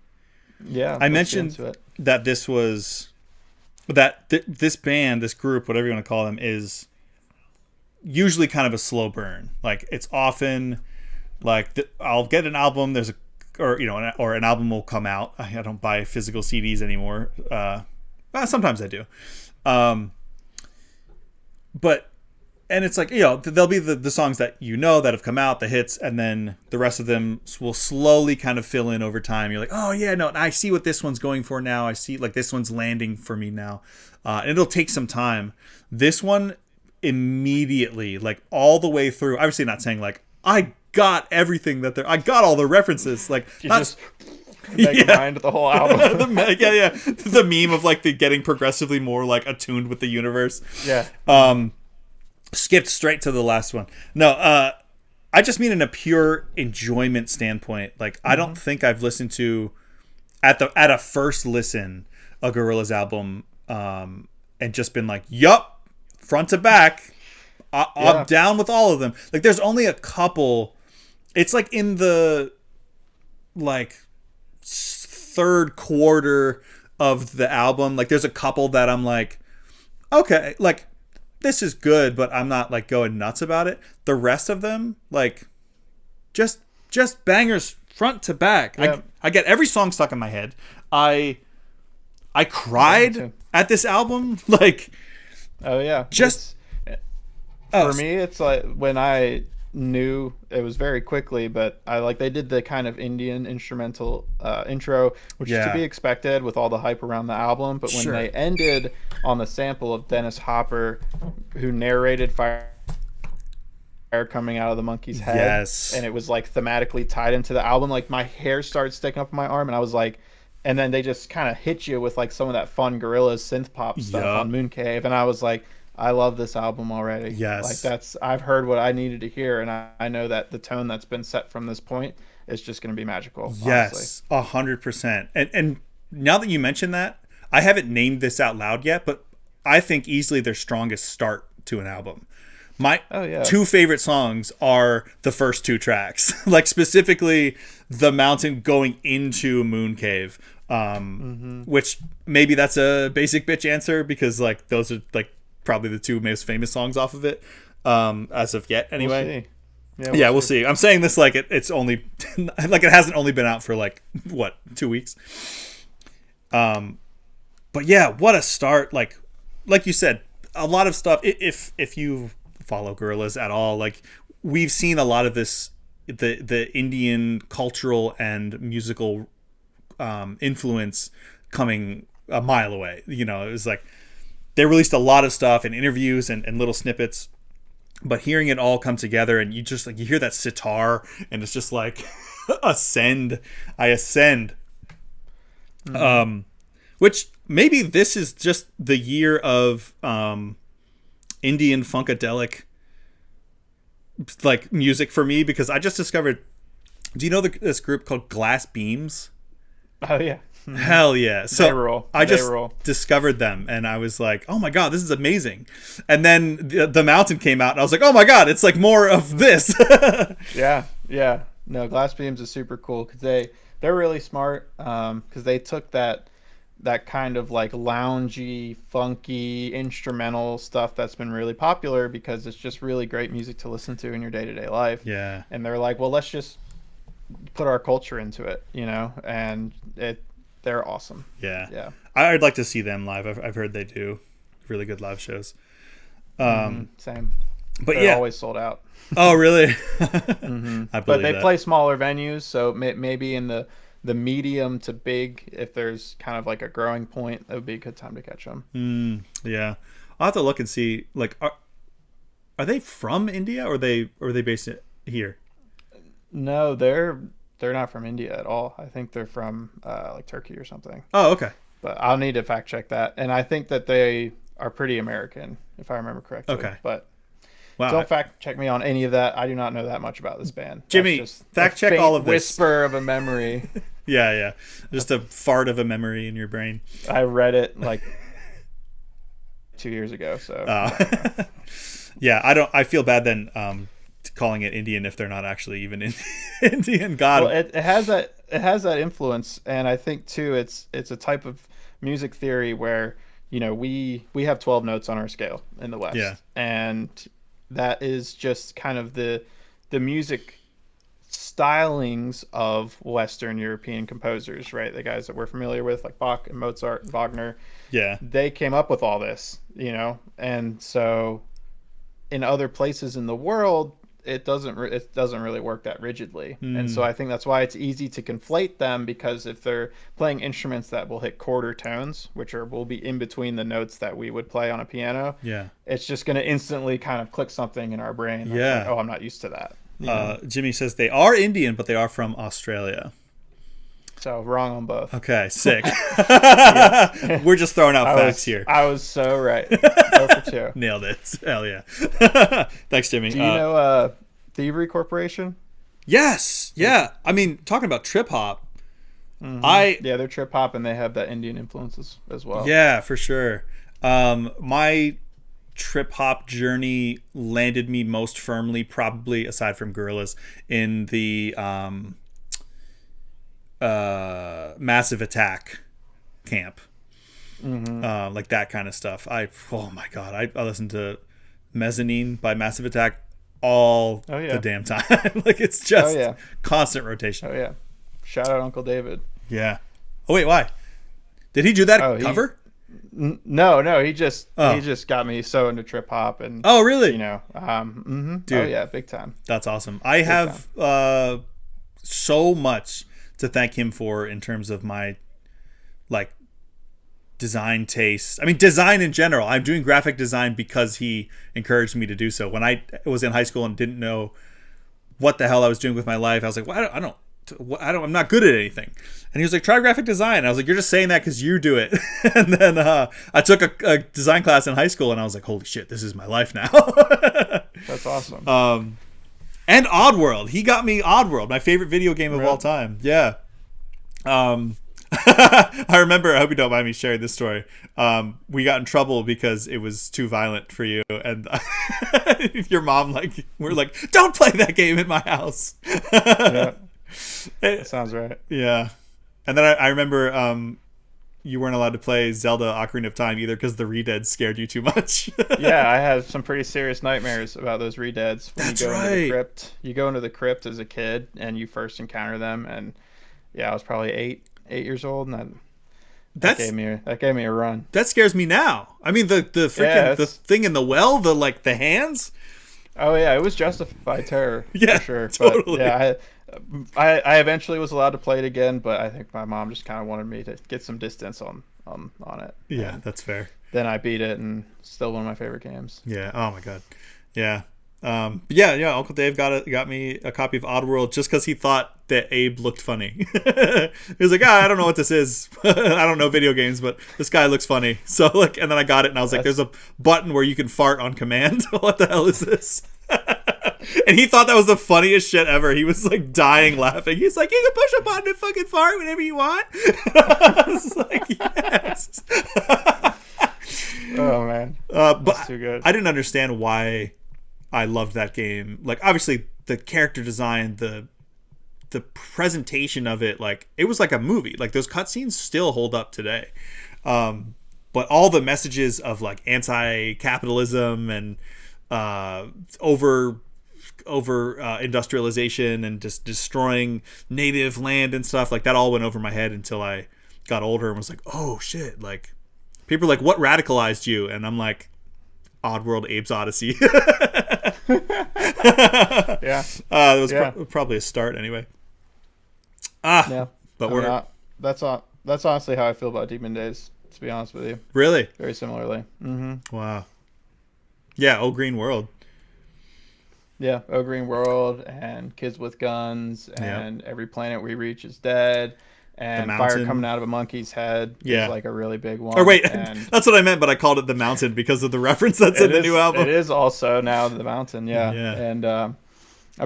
yeah, I mentioned that this was this band, this group, whatever you want to call them, is usually kind of a slow burn. Like, it's often like I'll get an album. Or an album will come out. I don't buy physical CDs anymore. Sometimes I do. But it's like, there'll be the songs that that have come out, the hits, and then the rest of them will slowly kind of fill in over time. You're like, oh yeah, no, I see what this one's going for now. I see like this one's landing for me now. And it'll take some time. This one immediately, like all the way through, obviously not saying like, I got everything I got all the references. Like, just mind the whole album. The meme of like the getting progressively more like attuned with the universe. Yeah. Skipped straight to the last one. No, I just mean in a pure enjoyment standpoint. Like, I don't think I've listened to at a first listen a Gorillaz album and just been like, yup, front to back, I'm down with all of them. Like, there's only a couple. It's like in the like third quarter of the album. Like, there's a couple that I'm like, okay, like this is good, but I'm not like going nuts about it. The rest of them, like, just bangers front to back. Yeah. I get every song stuck in my head. I cried at this album. Like, oh yeah, for me, it's like when I knew it was very quickly, but they did the kind of Indian instrumental intro, which is to be expected with all the hype around the album. But when they ended on the sample of Dennis Hopper, who narrated fire coming out of the monkey's head, and it was like thematically tied into the album, like my hair started sticking up on my arm, and I was like, and then they just kind of hit you with like some of that fun Gorillaz synth pop stuff on Mooncave, and I was like, I love this album already. Yes. Like I've heard what I needed to hear, and I know that the tone that's been set from this point is just going to be magical. Yes, 100%. And now that you mention that, I haven't named this out loud yet, but I think easily their strongest start to an album. My two favorite songs are the first two tracks, like specifically The Mountain going into Mooncave, which maybe that's a basic bitch answer because like those are like probably the two most famous songs off of it, as of yet anyway. We'll see. I'm saying this like it's only like it hasn't only been out for like what, 2 weeks. But yeah, what a start. Like you said, a lot of stuff, if you follow Gorillaz at all, like we've seen a lot of this, the Indian cultural and musical influence coming a mile away. It was like they released a lot of stuff in interviews and little snippets, but hearing it all come together and you just like, you hear that sitar and it's just like ascend. Which maybe this is just the year of Indian funkadelic like music for me, because I just discovered Do you know this group called Glass Beams? Oh yeah. Hell yeah. So They rule. I They just rule. discovered them and I was like, oh my God, this is amazing. And then the Mountain came out and I was like, oh my God, it's like more of this. Yeah, yeah. No, Glass Beams is super cool because they're really smart. Because they took that kind of like loungy, funky instrumental stuff that's been really popular because it's just really great music to listen to in your day to day life. Yeah. And they're like, well, let's just put our culture into it, you know, and they're awesome. Yeah. Yeah. I'd like to see them live. I've heard they do really good live shows. Same. But They're yeah. always sold out. Oh, really? Mm-hmm. I But believe they that. play smaller venues, so maybe in the medium to big, if there's kind of like a growing point, that would be a good time to catch them. Yeah. I'll have to look and see. Like, are they from India or are they based here? No, they're not from India at all. I think they're from like Turkey or something. Oh, okay. But I'll need to fact check that. And I think that they are pretty American, if I remember correctly. Okay. But Wow. don't fact check me on any of that. I do not know that much about this band. Jimmy, That's just fact a check faint all of this. whisper of a memory. Yeah. Just a fart of a memory in your brain. I read it like 2 years ago. So Yeah, I feel bad then calling it Indian if they're not actually even Indian. God. well, it has that influence, and I think too it's a type of music theory where, you know, we have 12 notes on our scale in the West. Yeah. And that is just kind of the music stylings of Western European composers, right? The guys that we're familiar with, like Bach and Mozart and Wagner. Yeah. They came up with all this, you know, and so in other places in the world, it doesn't really work that rigidly. And so I think that's why it's easy to conflate them, because if they're playing instruments that will hit quarter tones, which will be in between the notes that we would play on a piano, Yeah. it's just going to instantly kind of click something in our brain. Yeah. Like, oh, I'm not used to that. You know? Jimmy says they are Indian, but they are from Australia. So wrong on both. Okay, sick. We're just throwing out facts here. I was so right. 0 for 2. Nailed it. Hell yeah. Thanks, Jimmy. Do you know Thievery Corporation? Yes. Yeah. I mean, talking about trip hop, Yeah, they're trip hop and they have that Indian influences as well. Yeah, for sure. My trip hop journey landed me most firmly, probably aside from Gorillaz, in the Massive Attack camp. Like that kind of stuff. Oh my God, I listened to Mezzanine by Massive Attack all the damn time. Like it's just constant rotation. Oh yeah. Shout out Uncle David. Yeah. Oh wait, why? Did he do that cover? No, he just got me so into trip hop and oh really? You know, Dude, oh yeah, big time. That's awesome. I have so much to thank him for in terms of my like design taste. I mean, design in general. I'm doing graphic design because he encouraged me to do so. When I was in high school and didn't know what the hell I was doing with my life, I was like, well, I'm not good at anything. And he was like, try graphic design. And I was like, you're just saying that because you do it. And then I took a design class in high school and I was like, holy shit, this is my life now. That's awesome. And Oddworld. He got me Oddworld, my favorite video game of all time. Yeah. I remember, I hope you don't mind me sharing this story. We got in trouble because it was too violent for you, and your mom we're like, don't play that game in my house. Yeah. That sounds right. Yeah. And then I remember you weren't allowed to play Zelda Ocarina of Time either because the Redeads scared you too much. Yeah, I had some pretty serious nightmares about those Redeads. That's into right. the crypt. You go into the crypt as a kid and you first encounter them, and yeah, I was probably 8 years old, and that gave me a run. That scares me now. I mean, the freaking the thing in the well, the hands. Oh yeah, it was justified terror. Yeah, for sure. totally. But, yeah, I eventually was allowed to play it again, but I think my mom just kind of wanted me to get some distance on it. Yeah, and that's fair. Then I beat it, and still one of my favorite games. Yeah. Oh my god. Yeah. Yeah. Uncle Dave got me a copy of Oddworld just because he thought that Abe looked funny. He was like, I don't know what this is. I don't know video games, but this guy looks funny. So and then I got it, and I was like, there's a button where you can fart on command. What the hell is this? And he thought that was the funniest shit ever. He was like dying laughing. He's like, you can push a button and fucking fart whenever you want. I was like, yes. Oh man, But that's too good. I didn't understand why I loved that game. Like, obviously the character design, the presentation of it, like it was like a movie. Like those cutscenes still hold up today. But all the messages of like anti-capitalism and over industrialization and just destroying native land and stuff, like that all went over my head until I got older and was like, oh shit, like people are like, what radicalized you? And I'm like, Oddworld Abe's Odyssey. Yeah. It was probably a start anyway. Yeah. But that's honestly how I feel about Demon Days, to be honest with you. Really? Very similarly. Mm-hmm. Wow. Yeah, Oh Green World. Yeah, Oh Green World and Kids with Guns and Every Planet We Reach is Dead and Fire Coming Out of a Monkey's Head is like a really big one. Or wait, and that's what I meant, but I called it The Mountain because of the reference that's in the new album. It is also now The Mountain, yeah. And I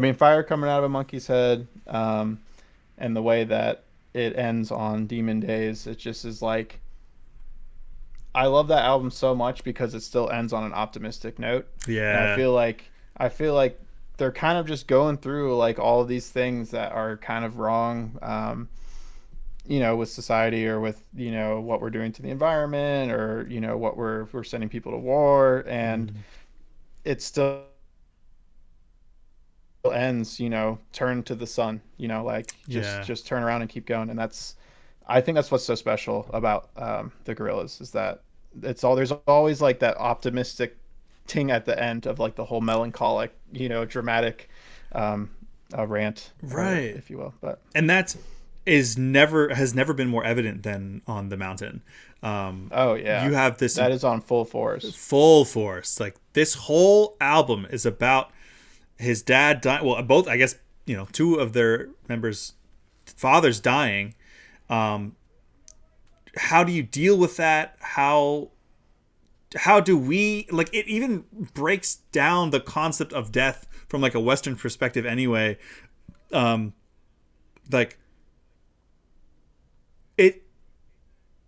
mean, Fire Coming Out of a Monkey's Head, and the way that it ends on Demon Days, it just is like, I love that album so much because it still ends on an optimistic note. Yeah. And I feel like they're kind of just going through like all of these things that are kind of wrong, you know, with society or with, you know, what we're doing to the environment or, you know, what we're sending people to war, and it still ends, you know, turn to the sun, you know, like just turn around and keep going. And I think that's what's so special about the Gorillaz, is that there's always like that optimistic ting at the end of like the whole melancholic, you know, dramatic rant, right, if you will. But and has never been more evident than on The Mountain. Oh yeah, you have this that is on full force. Like this whole album is about his dad dying. Well, both, I guess, you know, two of their members' fathers dying. How do you deal with that? How do we, like, it even breaks down the concept of death from like a Western perspective anyway. Like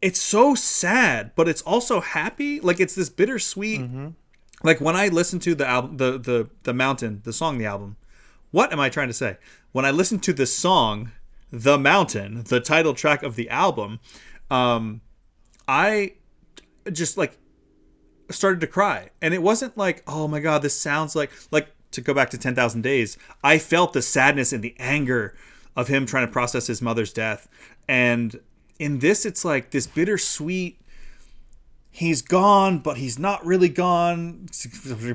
it's so sad, but it's also happy. Like it's this bittersweet. Like when I listen to the album, the Mountain, the song, the album, what am I trying to say? When I listen to the song, The Mountain, the title track of the album, I just like started to cry. And it wasn't like, oh my God, this sounds like to go back to 10,000 Days. I felt the sadness and the anger of him trying to process his mother's death. And in this, it's like this bittersweet, he's gone, but he's not really gone.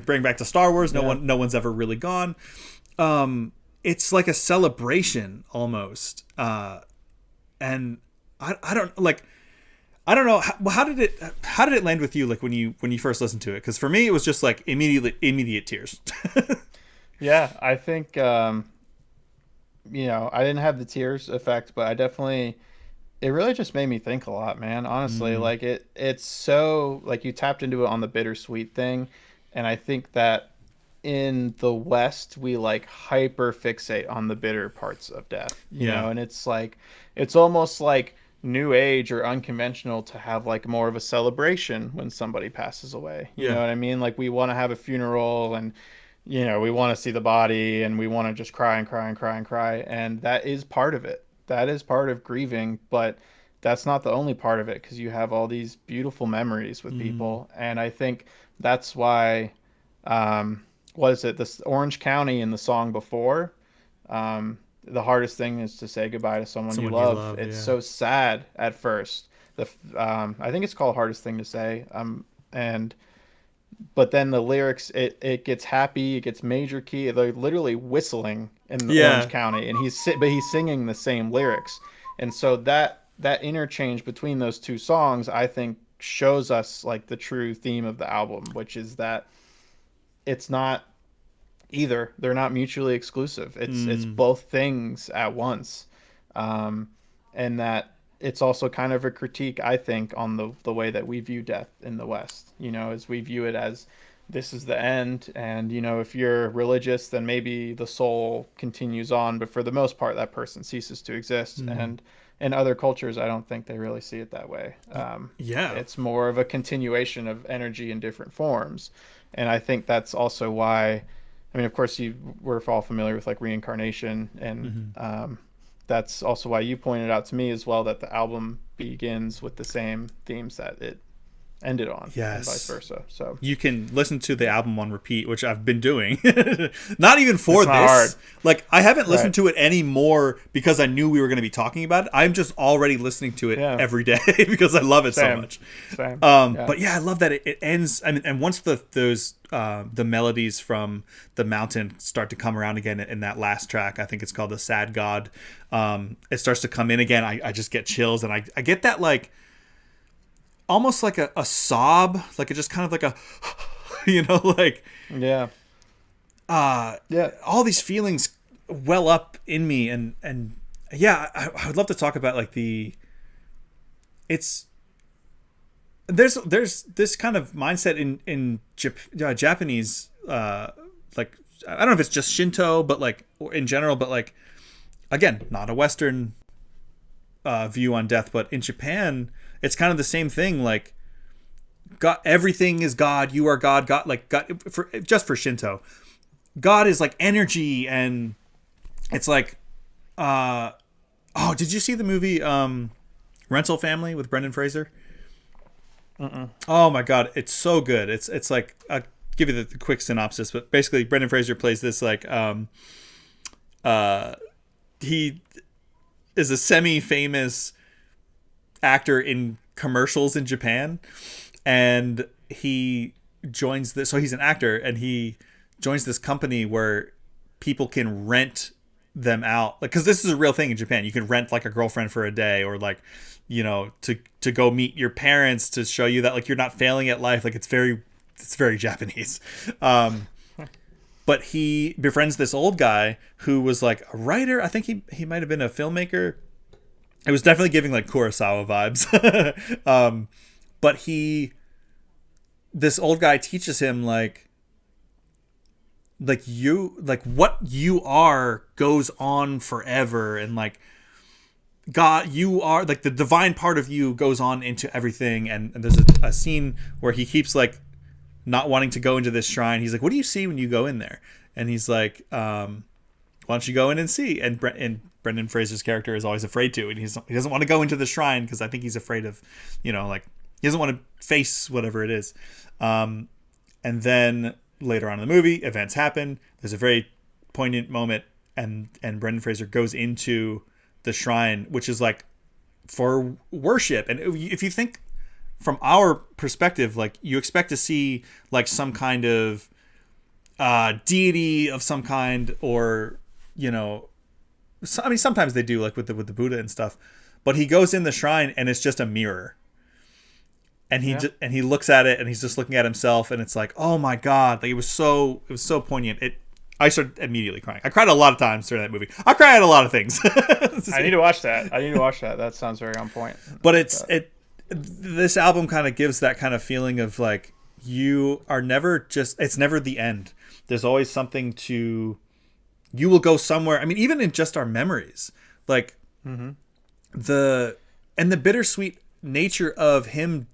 Bring back to Star Wars. No one's ever really gone. It's like a celebration almost. And I don't know how did it land with you, like when you first listened to it? Because for me, it was just like immediate tears. Yeah, I think you know, I didn't have the tears effect, but it really just made me think a lot, man. Honestly, like it's so like you tapped into it on the bittersweet thing, and I think that in the West we like hyper fixate on the bitter parts of death, you know, and it's like it's almost like new age or unconventional to have like more of a celebration when somebody passes away. You know what I mean? Like we want to have a funeral and, you know, we want to see the body and we want to just cry and cry and cry and cry. And that is part of it. That is part of grieving, but that's not the only part of it, because you have all these beautiful memories with people. And I think that's why, what is it? This Orange County in the song before, the hardest thing is to say goodbye to someone you love. It's so sad at first. I think it's called Hardest Thing to Say. But then the lyrics, it gets happy, it gets major key. They're literally whistling in the Orange County, and he's singing the same lyrics. And so that interchange between those two songs, I think, shows us like the true theme of the album, which is that it's not either. They're not mutually exclusive. It's both things at once, and that it's also kind of a critique, I think, on the way that we view death in the West. You know, as we view it as this is the end. And, you know, if you're religious, then maybe the soul continues on. But for the most part, that person ceases to exist. And in other cultures, I don't think they really see it that way. Yeah. It's more of a continuation of energy in different forms. And I think that's also why, I mean, of course, we're all familiar with like reincarnation. And that's also why you pointed out to me as well that the album begins with the same themes that it ended on, and vice Yes. versa. So You can listen to the album on repeat, which I've been doing. Not even for It's this. not hard. Like, I haven't listened Right. to it anymore because I knew we were going to be talking about it. I'm just already listening to it Yeah. every day because I love it so Same. much. Same. But yeah, I love that it ends. I mean, and once the melodies from the mountain start to come around again in that last track, I think it's called "The Sad God." It starts to come in again. I just get chills, and I get that like almost like a sob, like it just kind of like a, like Yeah. Yeah. all these feelings well up in me, and yeah, I would love to talk about like it's there's this kind of mindset in Japanese, like I don't know if it's just Shinto, but like or in general, but like again, not a Western view on death, but in Japan, it's kind of the same thing. Like, God, everything is God. You are God. God, like God, for Shinto, God is like energy, and it's like, did you see the movie Rental Family with Brendan Fraser? Oh my God, it's so good. It's like I'll give you the quick synopsis, but basically Brendan Fraser plays this like he is a semi-famous actor in commercials in Japan, and he joins this. So he's an actor, and he joins this company where people can rent them out, like because this is a real thing in Japan. You can rent like a girlfriend for a day, or like to go meet your parents to show you that like you're not failing at life. Like it's very Japanese. But he befriends this old guy who was like a writer. I think he might have been a filmmaker. It was definitely giving like Kurosawa vibes. But this old guy teaches him like what you are goes on forever, and like God, you are like the divine part of you goes on into everything. And there's a scene where he keeps like not wanting to go into this shrine. He's like, "What do you see when you go in there?" And he's like, "Why don't you go in and see?" And Brendan Fraser's character is always afraid to, and he doesn't want to go into the shrine because I think he's afraid of, like he doesn't want to face whatever it is. And then later on in the movie, events happen. There's a very poignant moment, and Brendan Fraser goes into the shrine, which is like for worship. And if you think from our perspective, like you expect to see like some kind of deity of some kind, or I mean sometimes they do like with the Buddha and stuff, but he goes in the shrine and it's just a mirror, and he looks at it and he's just looking at himself, and it's like, oh my God, like it was so poignant. I started immediately crying. I cried a lot of times during that movie. I cried at a lot of things. I need to watch that. That sounds very on point. But this album kind of gives that kind of feeling of like you are never it's never the end. There's always something you will go somewhere. I mean, even in just our memories, like the bittersweet nature of him.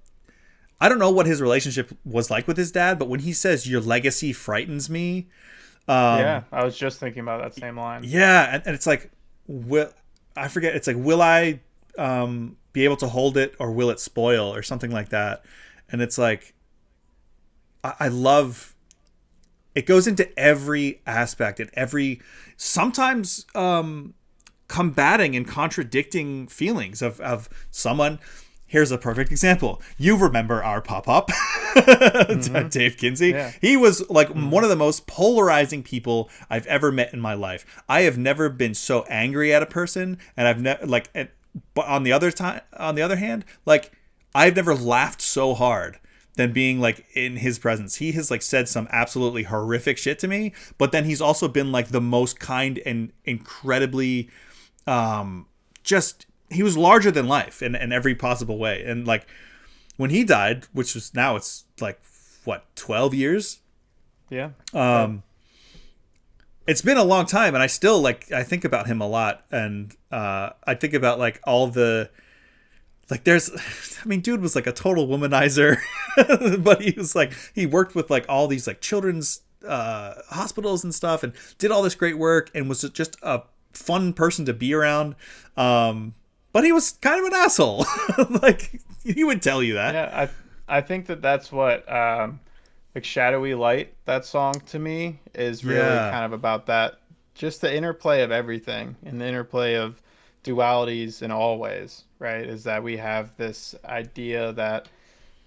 I don't know what his relationship was like with his dad, but when he says your legacy frightens me. Yeah, I was just thinking about that same line. Yeah, and it's like, I forget. It's like, will I be able to hold it, or will it spoil, or something like that? And it's like, I love. It goes into every aspect and every sometimes combating and contradicting feelings of someone. Here's a perfect example. You remember our pop-up, Dave Kinsey. Yeah. He was like one of the most polarizing people I've ever met in my life. I have never been so angry at a person, and I've never but on the other hand, like I've never laughed so hard than being like in his presence. He has like said some absolutely horrific shit to me, but then he's also been like the most kind and incredibly he was larger than life in every possible way. And like when he died, which was now it's like what, 12 years. Yeah. It's been a long time, and I still I think about him a lot, and I think about like all the there's, I mean, dude was like a total womanizer, but he was like, he worked with like all these like children's hospitals and stuff, and did all this great work, and was just a fun person to be around. But he was kind of an asshole. Like, he would tell you that. Yeah, I think that's what like Shadowy Light, that song to me is really kind of about that, just the interplay of everything and the interplay of dualities in all ways, right? Is that we have this idea that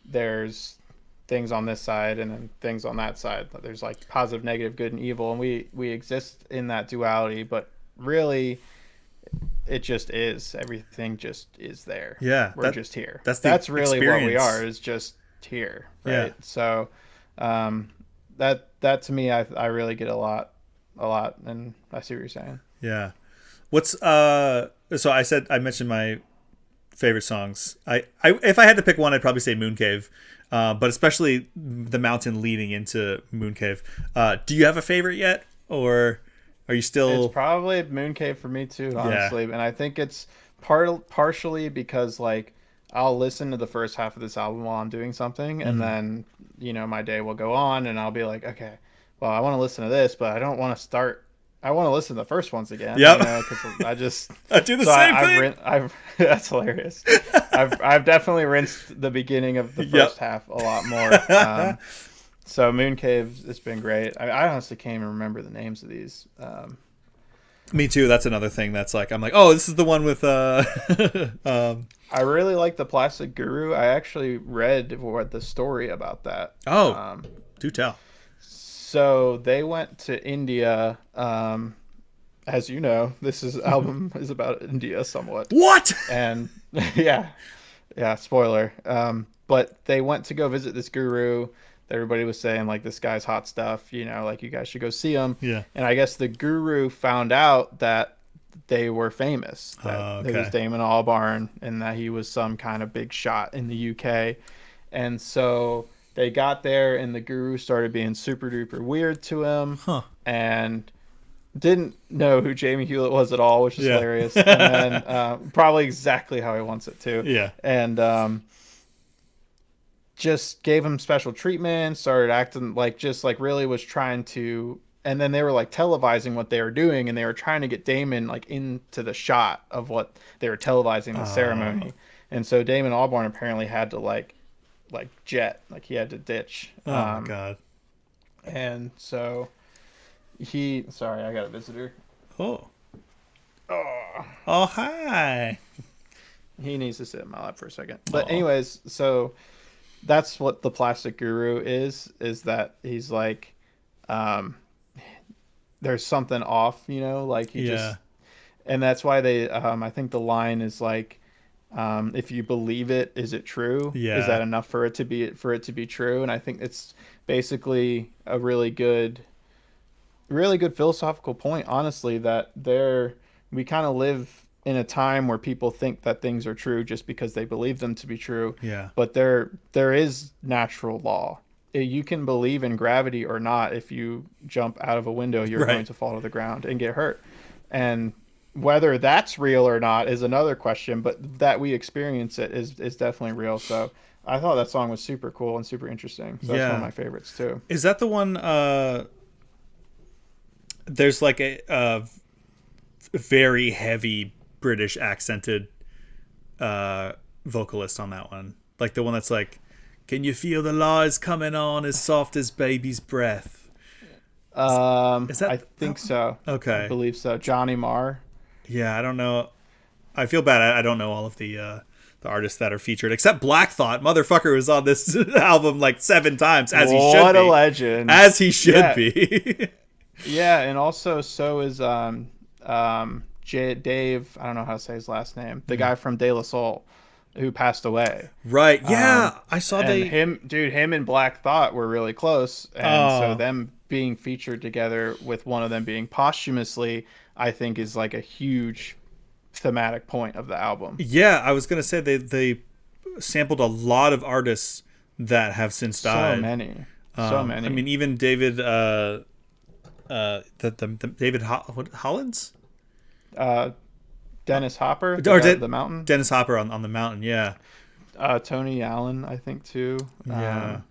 there's things on this side and then things on that side. There's like positive, negative, good, and evil, and we exist in that duality, but really it just is. Everything just is there. Yeah, we're just here. That's really experience. what we are, is just here, right? Yeah. So that to me, I really get a lot, and I see what you're saying. Yeah. What's so I mentioned my favorite songs. I if I had to pick one, I'd probably say Mooncave. But especially the mountain leading into Mooncave. Do you have a favorite yet, or are you still? It's probably Mooncave for me too, honestly. And I think it's partially because like I'll listen to the first half of this album while I'm doing something, and then my day will go on, and I'll be like, okay, well, I want to listen to this, but I don't want to start. I want to listen to the first ones again. Yep. Because I just I do the same thing. That's hilarious. I've definitely rinsed the beginning of the first half a lot more. So Mooncave, it's been great. I honestly can't even remember the names of these. Me too. That's another thing that's like, I'm like, oh, this is the one with I really like the Plastic Guru. I actually read the story about that. Oh, do tell. So they went to India. As you know, album is about India somewhat. What? And yeah, spoiler. But they went to go visit this guru. Everybody was saying like, this guy's hot stuff. Like, you guys should go see him. Yeah. And I guess the guru found out that they were famous. That it was Damon Albarn, and that he was some kind of big shot in the UK. And so they got there, and the guru started being super duper weird to him, and didn't know who Jamie Hewlett was at all, which is hilarious. And then probably exactly how he wants it too. Yeah. And just gave him special treatment, started acting like, just like really was trying to. And then they were like televising what they were doing, and they were trying to get Damon like into the shot of what they were televising, the ceremony. And so Damon Albarn apparently had to like jet, like he had to ditch. Oh my god. And so sorry, I got a visitor. Oh, hi. He needs to sit in my lap for a second. But anyways, so that's what the Plastic Guru is that he's like, there's something off, like he just, and that's why they, I think the line is like, if you believe it, is it true? Yeah. Is that enough for it to be true? And I think it's basically a really good philosophical point, honestly, that we kind of live in a time where people think that things are true just because they believe them to be true. Yeah. But there is natural law. You can believe in gravity or not. If you jump out of a window, you're going to fall to the ground and get hurt. And whether that's real or not is another question, but that we experience it is definitely real. So I thought that song was super cool and super interesting. So that's one of my favorites too. Is that the one, there's like a very heavy British accented vocalist on that one? Like the one that's like, can you feel the lies coming on as soft as baby's breath? Is that, I think so. Okay. I believe so. Johnny Marr. Yeah, I don't know. I feel bad. I don't know all of the artists that are featured, except Black Thought. Motherfucker was on this album like 7 times, as he should be. What a legend. As he should be. Yeah, and also so is Dave, I don't know how to say his last name, the guy from De La Soul, who passed away. Right. Yeah, I saw him and Black Thought were really close, and so them being featured together with one of them being posthumously, I think is like a huge thematic point of the album. Yeah, I was gonna say they sampled a lot of artists that have since So died. many. So many. I mean, even David, David Hollins? Dennis Hopper, Or the mountain. Dennis Hopper on the mountain, yeah. Tony Allen, I think too. Yeah.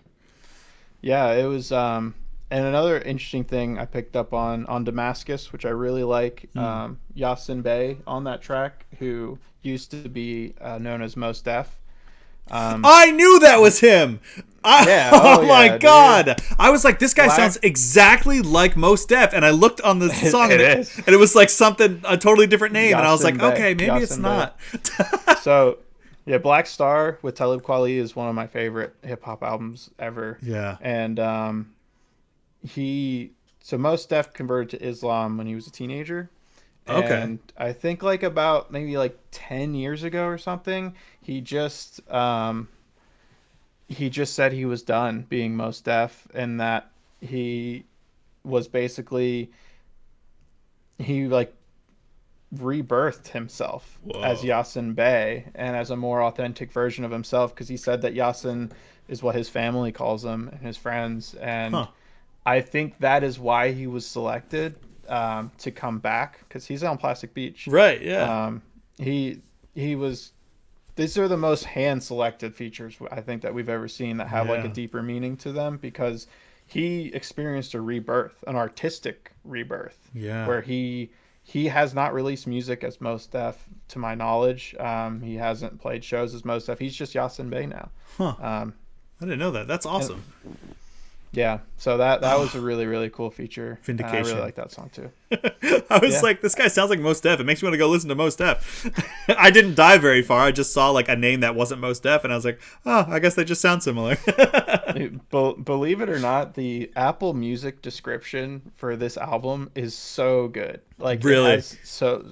Yeah, it was. And another interesting thing I picked up on Damascus, which I really like, Yasin Bey on that track, who used to be known as Mos Def. I knew that was him. Yeah. Oh my yeah, god! Dude. I was like, this guy sounds exactly like Mos Def, and I looked on the song, It and is. it was like a totally different name, and I was like, Yasin Bey. okay, maybe it's Yasin not. So, yeah, Black Star with Talib Kweli is one of my favorite hip hop albums ever. Yeah. And Mos Def converted to Islam when he was a teenager. Okay. And I think like about maybe like 10 years ago or something, he just said he was done being Mos Def, and that he was basically he like rebirthed himself as Yasin Bey and as a more authentic version of himself, because he said that Yasin is what his family calls him and his friends, and I think that is why he was selected to come back, because he's on Plastic Beach, Right. Yeah. he was. These are the most hand selected features I think that we've ever seen that have like a deeper meaning to them, because he experienced a rebirth, an artistic rebirth, where he has not released music as Mos Def to my knowledge. He hasn't played shows as Mos Def. He's just Yasin Bey now. I didn't know that. That's awesome. Yeah, so that was a really, really cool feature. Vindication. I really like that song too. I was like, this guy sounds like Mos Def. It makes me want to go listen to Mos Def. I didn't dive very far. I just saw like a name that wasn't Mos Def, and I was like, oh, I guess they just sound similar. Believe it or not, the Apple Music description for this album is so good. Like, really, it has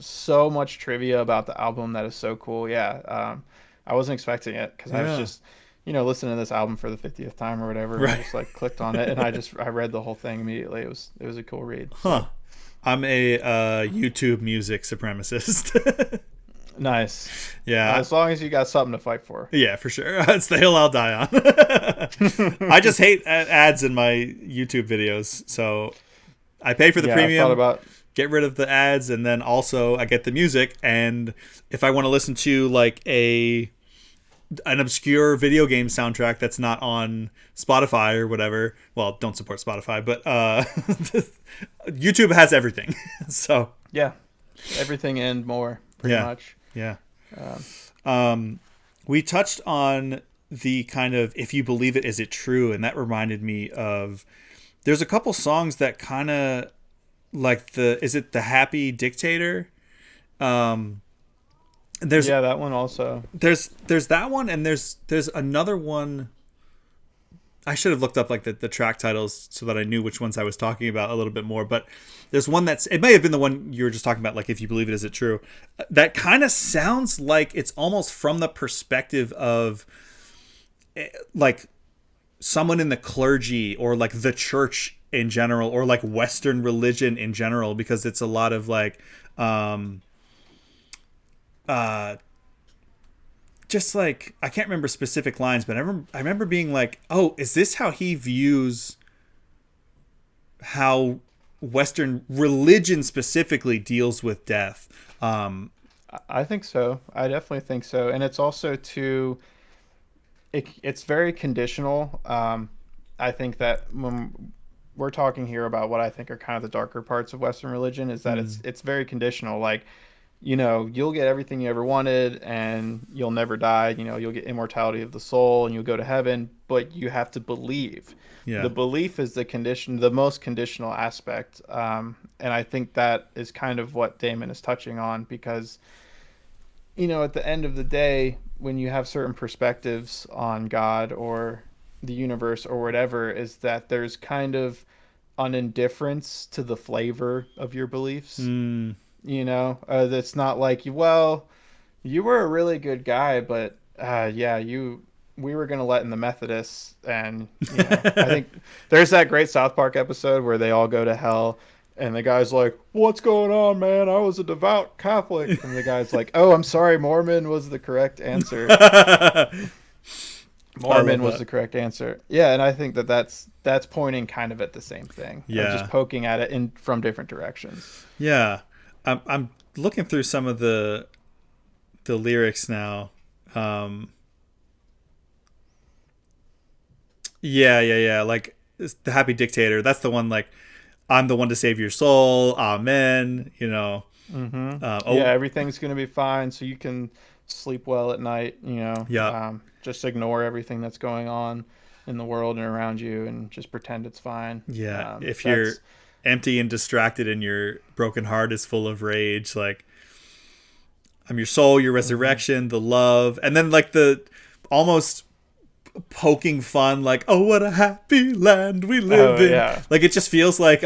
so much trivia about the album that is so cool. Yeah, I wasn't expecting it, because I was just listening to this album for the 50th time or whatever. Right. I just like clicked on it, and I read the whole thing immediately. It was a cool read. So. I'm a YouTube music supremacist. Nice. Yeah. As long as you got something to fight for. Yeah, for sure. It's the hill I'll die on. I just hate ads in my YouTube videos, so I pay for the premium. Get rid of the ads, and then also I get the music. And if I want to listen to like an obscure video game soundtrack that's not on Spotify or whatever, well, don't support Spotify, but YouTube has everything. So yeah, everything and more, pretty much. Yeah. We touched on the kind of if you believe it, is it true? And that reminded me of there's a couple songs that kind of like is it the Happy Dictator? There's that one also. There's that one, and there's another one. I should have looked up like the track titles so that I knew which ones I was talking about a little bit more. But there's one it may have been the one you were just talking about, like if you believe it, is it true? That kind of sounds like it's almost from the perspective of like someone in the clergy or like the church in general, or like Western religion in general, because it's a lot of like just like I can't remember specific lines, but I remember being like, oh, is this how he views how Western religion specifically deals with death? I think so. I definitely think so. And it's also it's very conditional. I think that when we're talking here about what I think are kind of the darker parts of Western religion, is that it's very conditional. Like, you'll get everything you ever wanted, and you'll never die. You'll get immortality of the soul, and you'll go to heaven, but you have to believe. Yeah. The belief is the most conditional aspect. And I think that is kind of what Damon is touching on, because, at the end of the day, when you have certain perspectives on God or the universe or whatever, is that there's kind of an indifference to the flavor of your beliefs. That's not like, well, you were a really good guy, but we were gonna let in the Methodists, and I think there's that great South Park episode where they all go to hell, and the guy's like, "What's going on, man? I was a devout Catholic," and the guy's like, "Oh, I'm sorry, Mormon was the correct answer." I love Mormon was that. the correct answer. Yeah, and I think that that's pointing kind of at the same thing, of just Yeah. poking at it in from different directions. Yeah. I'm looking through some of the lyrics now. Um, yeah. Like the happy dictator. That's the one. Like I'm the one to save your soul. Amen. You know. Yeah, Oh, everything's gonna be fine, so you can sleep well at night. yeah, Just ignore everything that's going on in the world and around you, and just pretend it's fine. yeah. If you're That's empty and distracted and your broken heart is full of rage, like I'm your soul, your mhm. resurrection, the love, and then like the almost poking fun, like oh what a happy land we live Oh in. yeah, Like it just feels like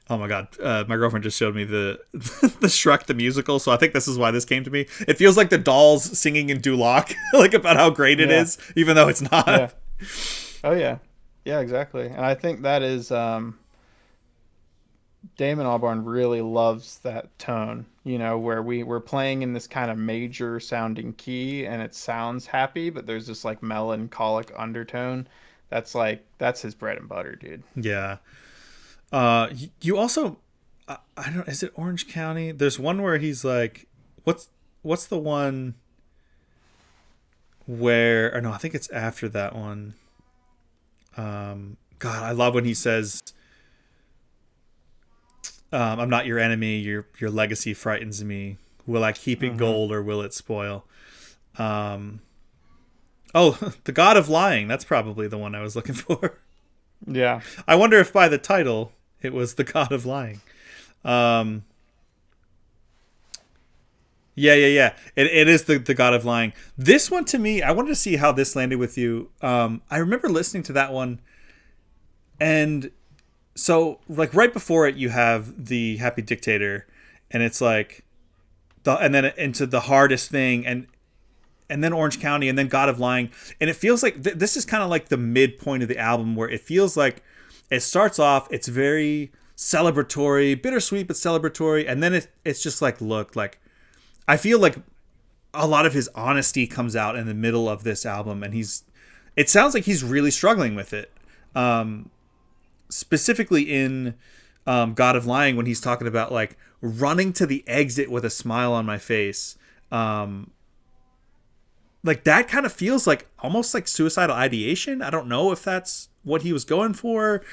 oh my god, my girlfriend just showed me the the Shrek the musical, so I think this is why this came to me. It feels like the dolls singing in Duloc, like about how great it yeah, is, even though it's yeah. not. Oh yeah, yeah, exactly. And I think that is Damon Albarn really loves that tone, where we're playing in this kind of major sounding key and it sounds happy, but there's this like melancholic undertone. That's his bread and butter, dude. Yeah. You also, I don't. Is it Orange County? There's one where he's like, what's the one where? Or no, I think it's after that one. God, I love when he says, "I'm not your enemy. Your legacy frightens me. Will I keep it Hmm. gold or will it spoil?" Um, oh, the God of Lying. That's probably the one I was looking for. Yeah. I wonder if by the title it was the God of Lying. Um, yeah. It is the God of Lying. This one to me, I wanted to see how this landed with you. I remember listening to that one, and so like right before it, you have the Happy Dictator, and it's like and then into the hardest thing, and then Orange County, and then God of Lying, and it feels like this is kind of like the midpoint of the album where it feels like it starts off, it's very celebratory, bittersweet but celebratory, and then it's just like look like I feel like a lot of his honesty comes out in the middle of this album, and it sounds like he's really struggling with it. Specifically in God of Lying, when he's talking about like running to the exit with a smile on my face. Like that kind of feels like almost like suicidal ideation. I don't know if that's what he was going for.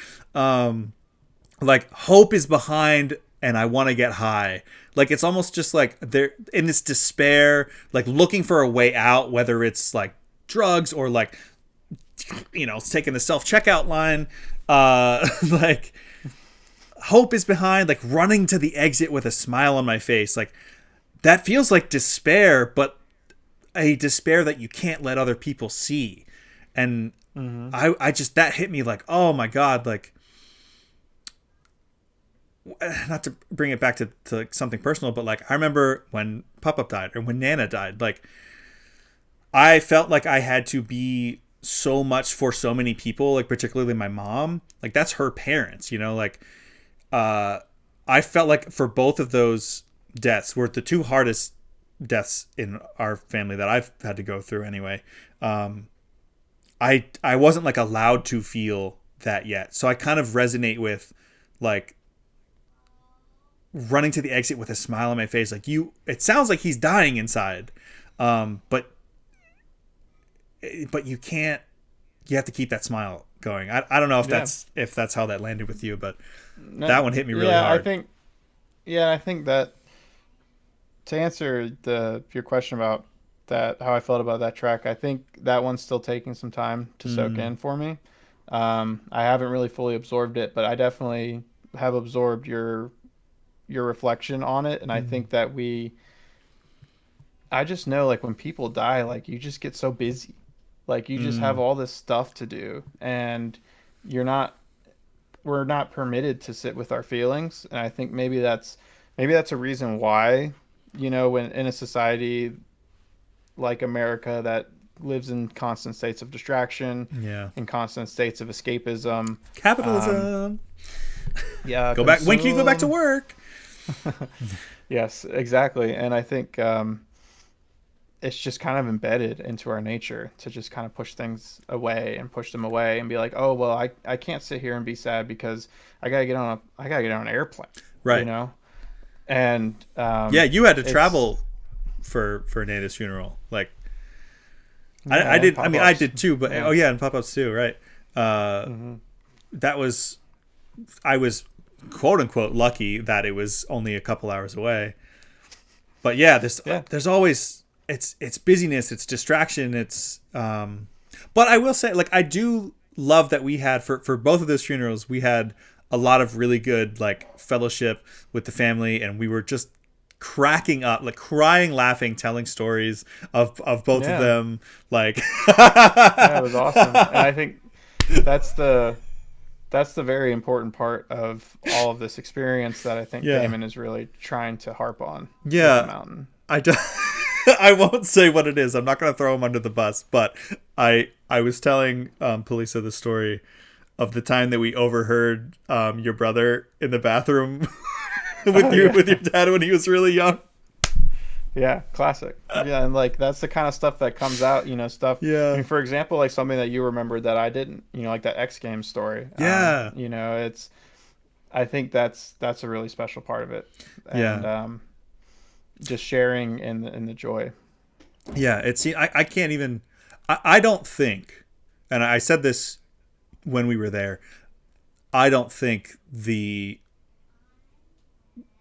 Like hope is behind and I want to get high. Like it's almost just like they're in this despair, like looking for a way out, whether it's like drugs or like taking the self checkout line. Like hope is behind, like running to the exit with a smile on my face. Like that feels like despair, but a despair that you can't let other people see. And Hmm. I just that hit me like, oh my god, like not to bring it back to something personal, but like I remember when Pop Up died or when Nana died, like I felt like I had to be so much for so many people, like particularly my mom. Like that's her parents, like uh I felt like for both of those deaths were the two hardest deaths in our family that I've had to go through anyway. I wasn't like allowed to feel that yet. So I kind of resonate with like running to the exit with a smile on my face. Like it sounds like he's dying inside. But you can't. You have to keep that smile going. I don't know if Yeah. that's how that landed with you, but No, that one hit me really yeah, I hard. think yeah, I think that to answer the your question about that, how I felt about that track, I think that one's still taking some time to soak Mm, in for me. I haven't really fully absorbed it, but I definitely have absorbed your reflection on it, and I mm, think that I just know like when people die, like you just get so busy, like you just have mm, all this stuff to do, and you're not we're not permitted to sit with our feelings, and I think maybe that's a reason why, when in a society like America that lives in constant states of distraction, yeah. in constant states of escapism, um, Capitalism. yeah, Go back. When can you go back to consume. work? Yes, exactly, and I think it's just kind of embedded into our nature to just kind of push things away and push them away and be like, oh well, I can't sit here and be sad because I gotta get on an airplane, you Right. know. And Yeah, you had to it's travel for Nana's funeral. Like I yeah, and did. I mean, I pop-ups. did too. But Yeah. oh yeah, and pop ups too. Right. Uh, Hmm. that was I was quote unquote lucky that it was only a couple hours away. But yeah, Yeah. there's always it's busyness, it's distraction, it's but I will say, like, I do love that we had for both of those funerals, we had a lot of really good like fellowship with the family, and we were just cracking up, like crying, laughing, telling stories of both of Yeah. them, like Yeah, it was awesome. And I think that's the that's the very important part of all of this experience that I think yeah. Damon is really trying to harp on with the Yeah, mountain. I do, I won't say what it is. I'm not going to throw him under the bus, but I was telling Polisa the story of the time that we overheard your brother in the bathroom Oh yeah. with your dad when he was really young. Yeah, classic. Yeah, and like that's the kind of stuff that comes out, stuff. I Yeah. mean, for example, like something that you remembered that I didn't, like that X Games story. Yeah. It's I think that's a really special part of it, and Yeah. just sharing in the joy. Yeah, I can't even I don't think, and I said this when we were there, I don't think the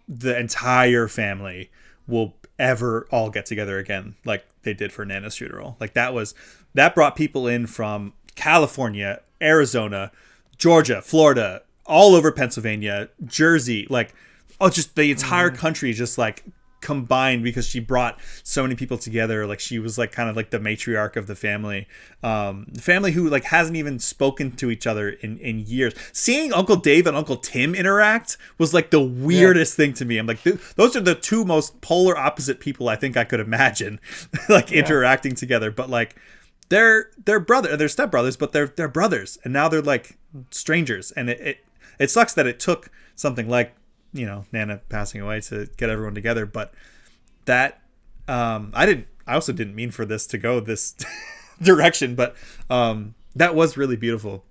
entire family will ever all get together again like they did for Nana's funeral. Like that brought people in from California, Arizona, Georgia, Florida, all over Pennsylvania, Jersey, like oh just the entire Hmm. country just like combined because she brought so many people together. Like she was like kind of like the matriarch of the family who like hasn't even spoken to each other in years. Seeing Uncle Dave and Uncle Tim interact was like the Yeah, weirdest thing to me. I'm like those are the two most polar opposite people I think I could imagine like yeah, interacting together, but like they're stepbrothers, but they're brothers, and now they're like strangers, and it sucks that it took something like Nana passing away to get everyone together. But that I also didn't mean for this to go this direction, but that was really beautiful.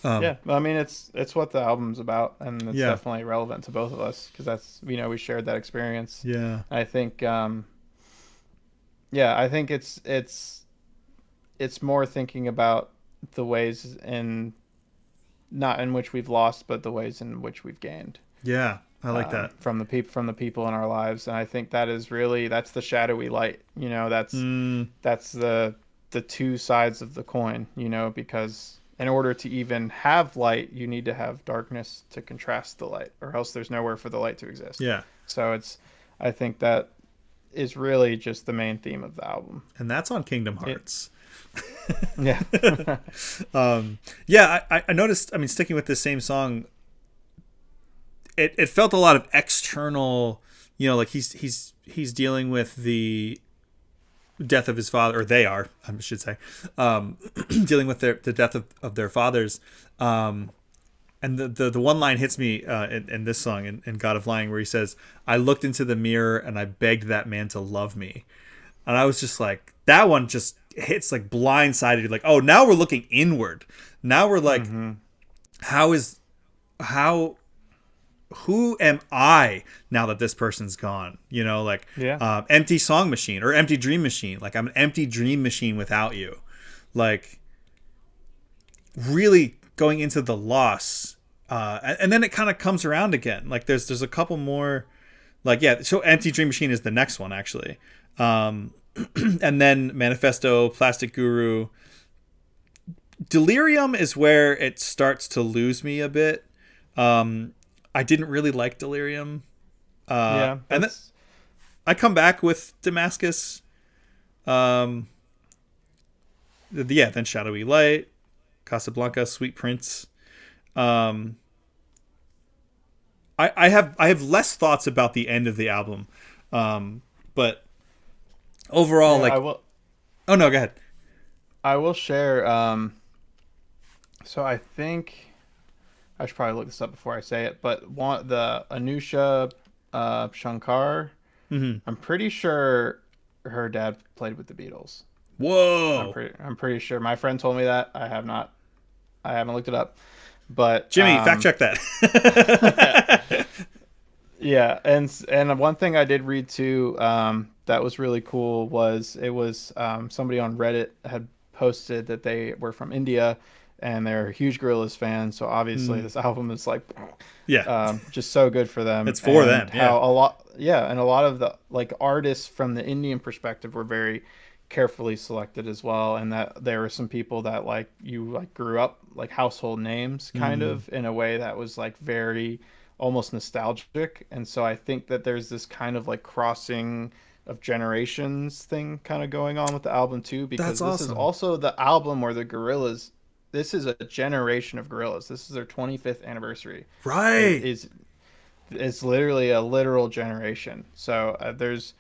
yeah. I mean, it's what the album's about, and it's Yeah. definitely relevant to both of us because that's we shared that experience. Yeah. I think, yeah, I think it's more thinking about the ways in not in which we've lost, but the ways in which we've gained. Yeah, I like that. From the people in our lives, and I think that is really that's the shadowy light. Mm, That's the two sides of the coin. Because in order to even have light, you need to have darkness to contrast the light, or else there's nowhere for the light to exist. yeah. So I think that is really just the main theme of the album. And that's on Kingdom It, Hearts. yeah. Yeah, I noticed, I mean, sticking with this same song, it felt a lot of external, like he's dealing with the death of his father, or they are, I should say, dealing with the death of their fathers. And the one line hits me in this song, in God of Lying, where he says, I looked into the mirror and I begged that man to love me. And I was just like, that one just hits like blindsided. Like, oh, now we're looking inward. Now we're like, Hmm. how who am I now that this person's gone? Like Yeah. empty song machine or empty dream machine. Like I'm an empty dream machine without you. Like really going into the loss. And then it kind of comes around again. Like there's a couple more. Like yeah, so empty dream machine is the next one actually. And then Manifesto, Plastic Guru, Delirium is where it starts to lose me a bit. I didn't really like Delirium. Yeah. And then That's I come back with Damascus. Um, yeah, then Shadowy Light, Casablanca, Sweet Prince. Um, I have less thoughts about the end of the album, but overall, yeah. I like, will. oh no, go ahead. I will share. So I think I should probably look this up before I say it, but the Anusha Shankar, Mm-hmm. I'm pretty sure her dad played with the Beatles. Whoa. I'm pretty sure. My friend told me that. I haven't looked it up, but Jimmy, fact check that. yeah, and one thing I did read too, that was really cool was it was somebody on Reddit had posted that they were from India and they're huge Gorillaz fans. So obviously this album is like Yeah. just so good for them. It's for them, And yeah. how and a lot of the like artists from the Indian perspective were very carefully selected as well, and that there were some people that like you like grew up like household names kind of in a way that was like very almost nostalgic. And so I think that there's this kind of like crossing of generations thing kind of going on with the album too, because That's this is awesome. also the album where the Gorillas, this is a generation of Gorillas. This is their 25th anniversary. It Right. is it's literally a literal generation. So there's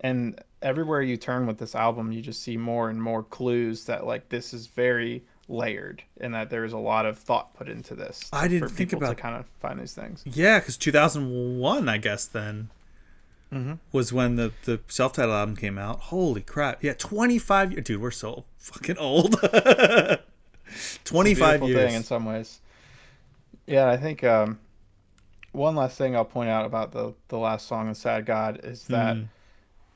and everywhere you turn with this album, you just see more and more clues that like this is very layered and that there's a lot of thought put into this I for didn't think people to about. kind of find these things. Yeah, because 2001, I guess then was when the self-titled album came out. Holy crap! Yeah, 25 years, dude. We're so fucking old. It's a 25 beautiful thing in years. some ways. Yeah, I think one last thing I'll point out about the last song, "The Sad God," is that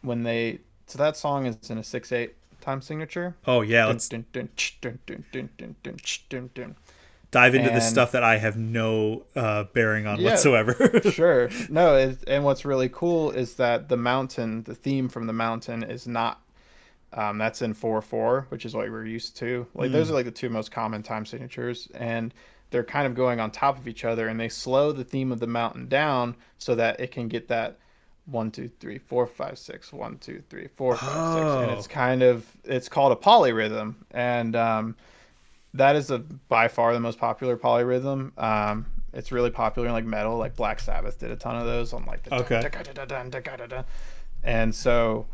when they so that song is in a 6/8 time signature. Oh yeah, Dun, let's dun, dun, dun, dun, dun, dun, dun, dun, dun. dive into this And stuff that I have no bearing on yeah, whatsoever. sure. No, and what's really cool is that the mountain, the theme from the mountain is not that's in 4/4, which is what we're used to. Like those are like the two most common time signatures, and they're kind of going on top of each other, and they slow the theme of the mountain down so that it can get that 1 2 3 4 5 6 1 2 3 4 5 6, and Oh, it's kind of it's called a polyrhythm, and that is by far the most popular polyrhythm. It's really popular in like metal, like Black Sabbath did a ton of those on like the dun, okay. dun, dun, dun, dun, dun, dun, dun. And so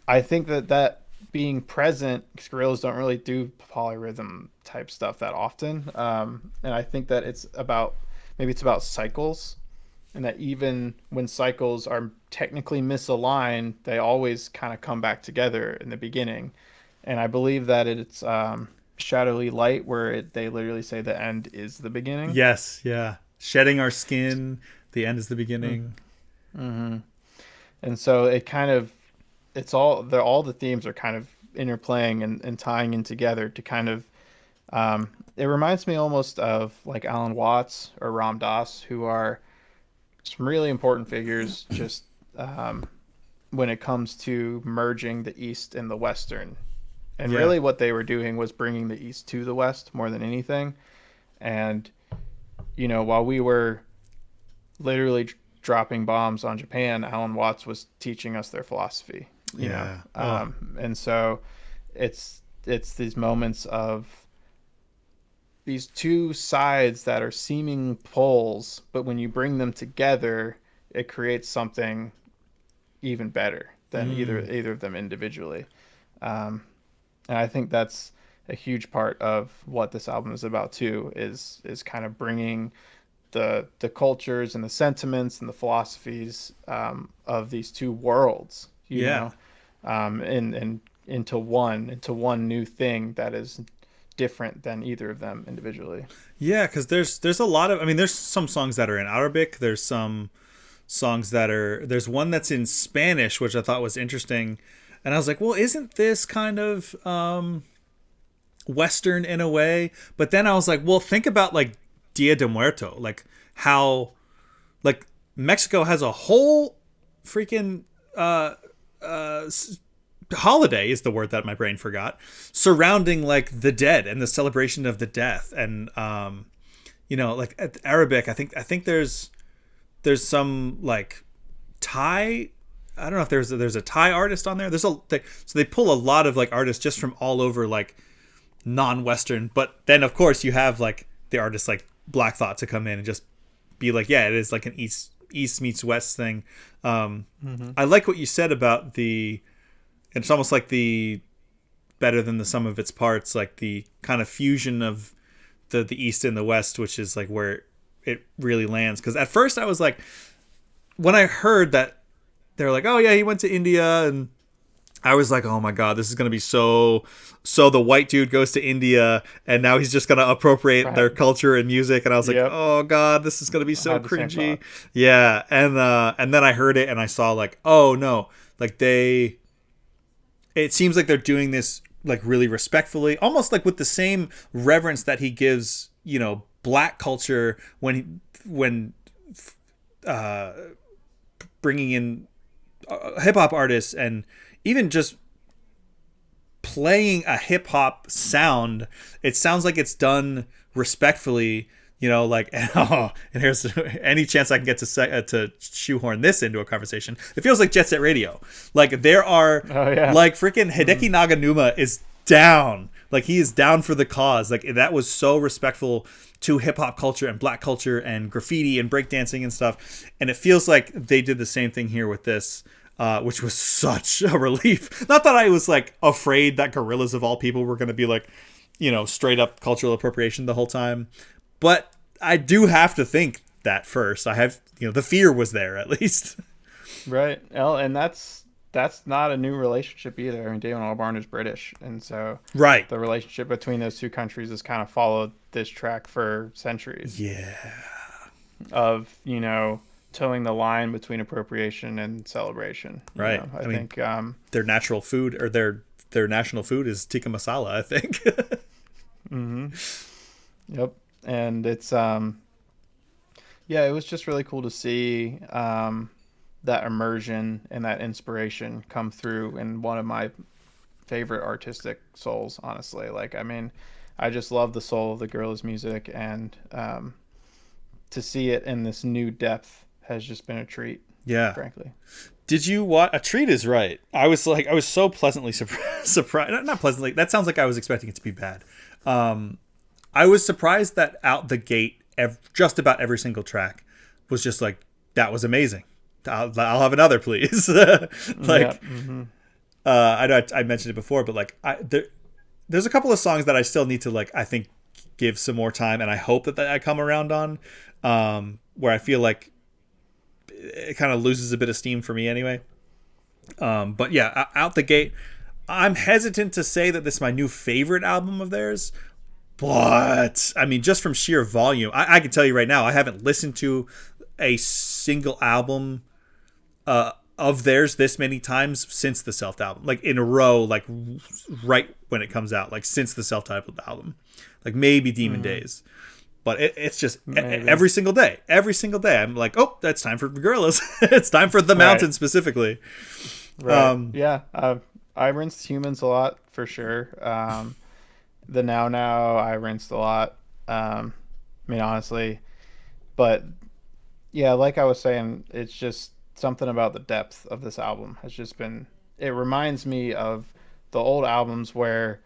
I think that being present, because Gorillaz don't really do polyrhythm type stuff that often, and I think that it's about maybe it's about cycles, and that even when cycles are technically misaligned, they always kind of come back together in the beginning. And I believe that it's Shadowly Light, where they literally say the end is the beginning. Yes, yeah. Shedding our skin. The end is the beginning. Mm-hmm. And so it kind of it's all the themes are kind of interplaying and tying in together to kind of it reminds me almost of like Alan Watts or Ram Dass, who are some really important figures just when it comes to merging the East and the Western. And Yeah. really what they were doing was bringing the East to the West more than anything. And while we were literally dropping bombs on Japan, Alan Watts was teaching us their philosophy. Yeah. Oh. And so it's these moments of these two sides that are seeming poles, but when you bring them together, it creates something even better than either of them individually. Um, and I think that's a huge part of what this album is about too. Is kind of bringing the cultures and the sentiments and the philosophies of these two worlds, Yeah. and into one new thing that is different than either of them individually. Yeah, because there's a lot of. I mean, there's some songs that are in Arabic. There's some songs that are. There's one that's in Spanish, which I thought was interesting, and I was like, well, isn't this kind of Western in a way? But then I was like, well, think about like Dia de Muerto, like how like Mexico has a whole freaking holiday is the word that my brain forgot, surrounding like the dead and the celebration of the death. And like at Arabic, I think there's some like Thai. I don't know if there's a Thai artist on there. So they pull a lot of like artists just from all over, like non-Western. But then of course you have like the artists like Black Thought to come in and just be like, yeah, it is like an East meets West thing. I like what you said about it's almost like the better than the sum of its parts, like the kind of fusion of the East and the West, which is like where it really lands. Because at first I was like, when I heard that they're like, oh yeah, he went to India and I was like, oh my god, this is gonna be so. So the white dude goes to India, and now he's just gonna appropriate their culture and music, and I was like, oh god, this is gonna be so cringy. Yeah, and then I heard it, and I saw like, oh no, like they. It seems like they're doing this like really respectfully, almost like with the same reverence that he gives, you know, black culture when bringing in hip hop artists and even just playing a hip hop sound. It sounds like it's done respectfully, you know, like, and here's any chance I can get to shoehorn this into a conversation. It feels like Jet Set Radio. Like there are, like freaking Hideki Naganuma is down. Like he is down for the cause. Like that was so respectful to hip hop culture and black culture and graffiti and breakdancing and stuff. And it feels like they did the same thing here with this. Which was such a relief. Not that I was like afraid that Gorillaz of all people were going to be like, you know, straight up cultural appropriation the whole time, but I do have to think that first. I have, you know, the fear was there at least. Right. Well, and that's not a new relationship either. I mean, Damon Albarn is British, and so the relationship between those two countries has kind of followed this track for centuries. Yeah. Of, you know, towing the line between appropriation and celebration. Right. I think their natural food or their national food is tikka masala, I think. Yep. And it's it was just really cool to see that immersion and that inspiration come through in one of my favorite artistic souls, honestly. Like, I mean, I just love the soul of the Gorillaz music, and to see it in this new depth has just been a treat. Yeah. Frankly. Did you watch? A treat is right. I was so pleasantly surprised. Not pleasantly. That sounds like I was expecting it to be bad. I was surprised that out the gate, just about every single track was just like, that was amazing. I'll have another, please. Like, I know I mentioned it before, but like, there's a couple of songs that I still need to like, I think, give some more time, and I hope that I come around on, where I feel like it kind of loses a bit of steam for me anyway. But yeah, out the gate, I'm hesitant to say that this is my new favorite album of theirs, but I mean, just from sheer volume, I can tell you right now, I haven't listened to a single album of theirs this many times since the self album, like in a row, like right when it comes out, like since the self-titled album, like maybe Demon Days. But it's just every single day, I'm like, oh, that's time for Gorillaz. It's time for The Mountain specifically. Right. I rinsed Humans a lot for sure. The Now I rinsed a lot. I mean, honestly, but yeah, like I was saying, it's just something about the depth of this album has just been. It reminds me of the old albums where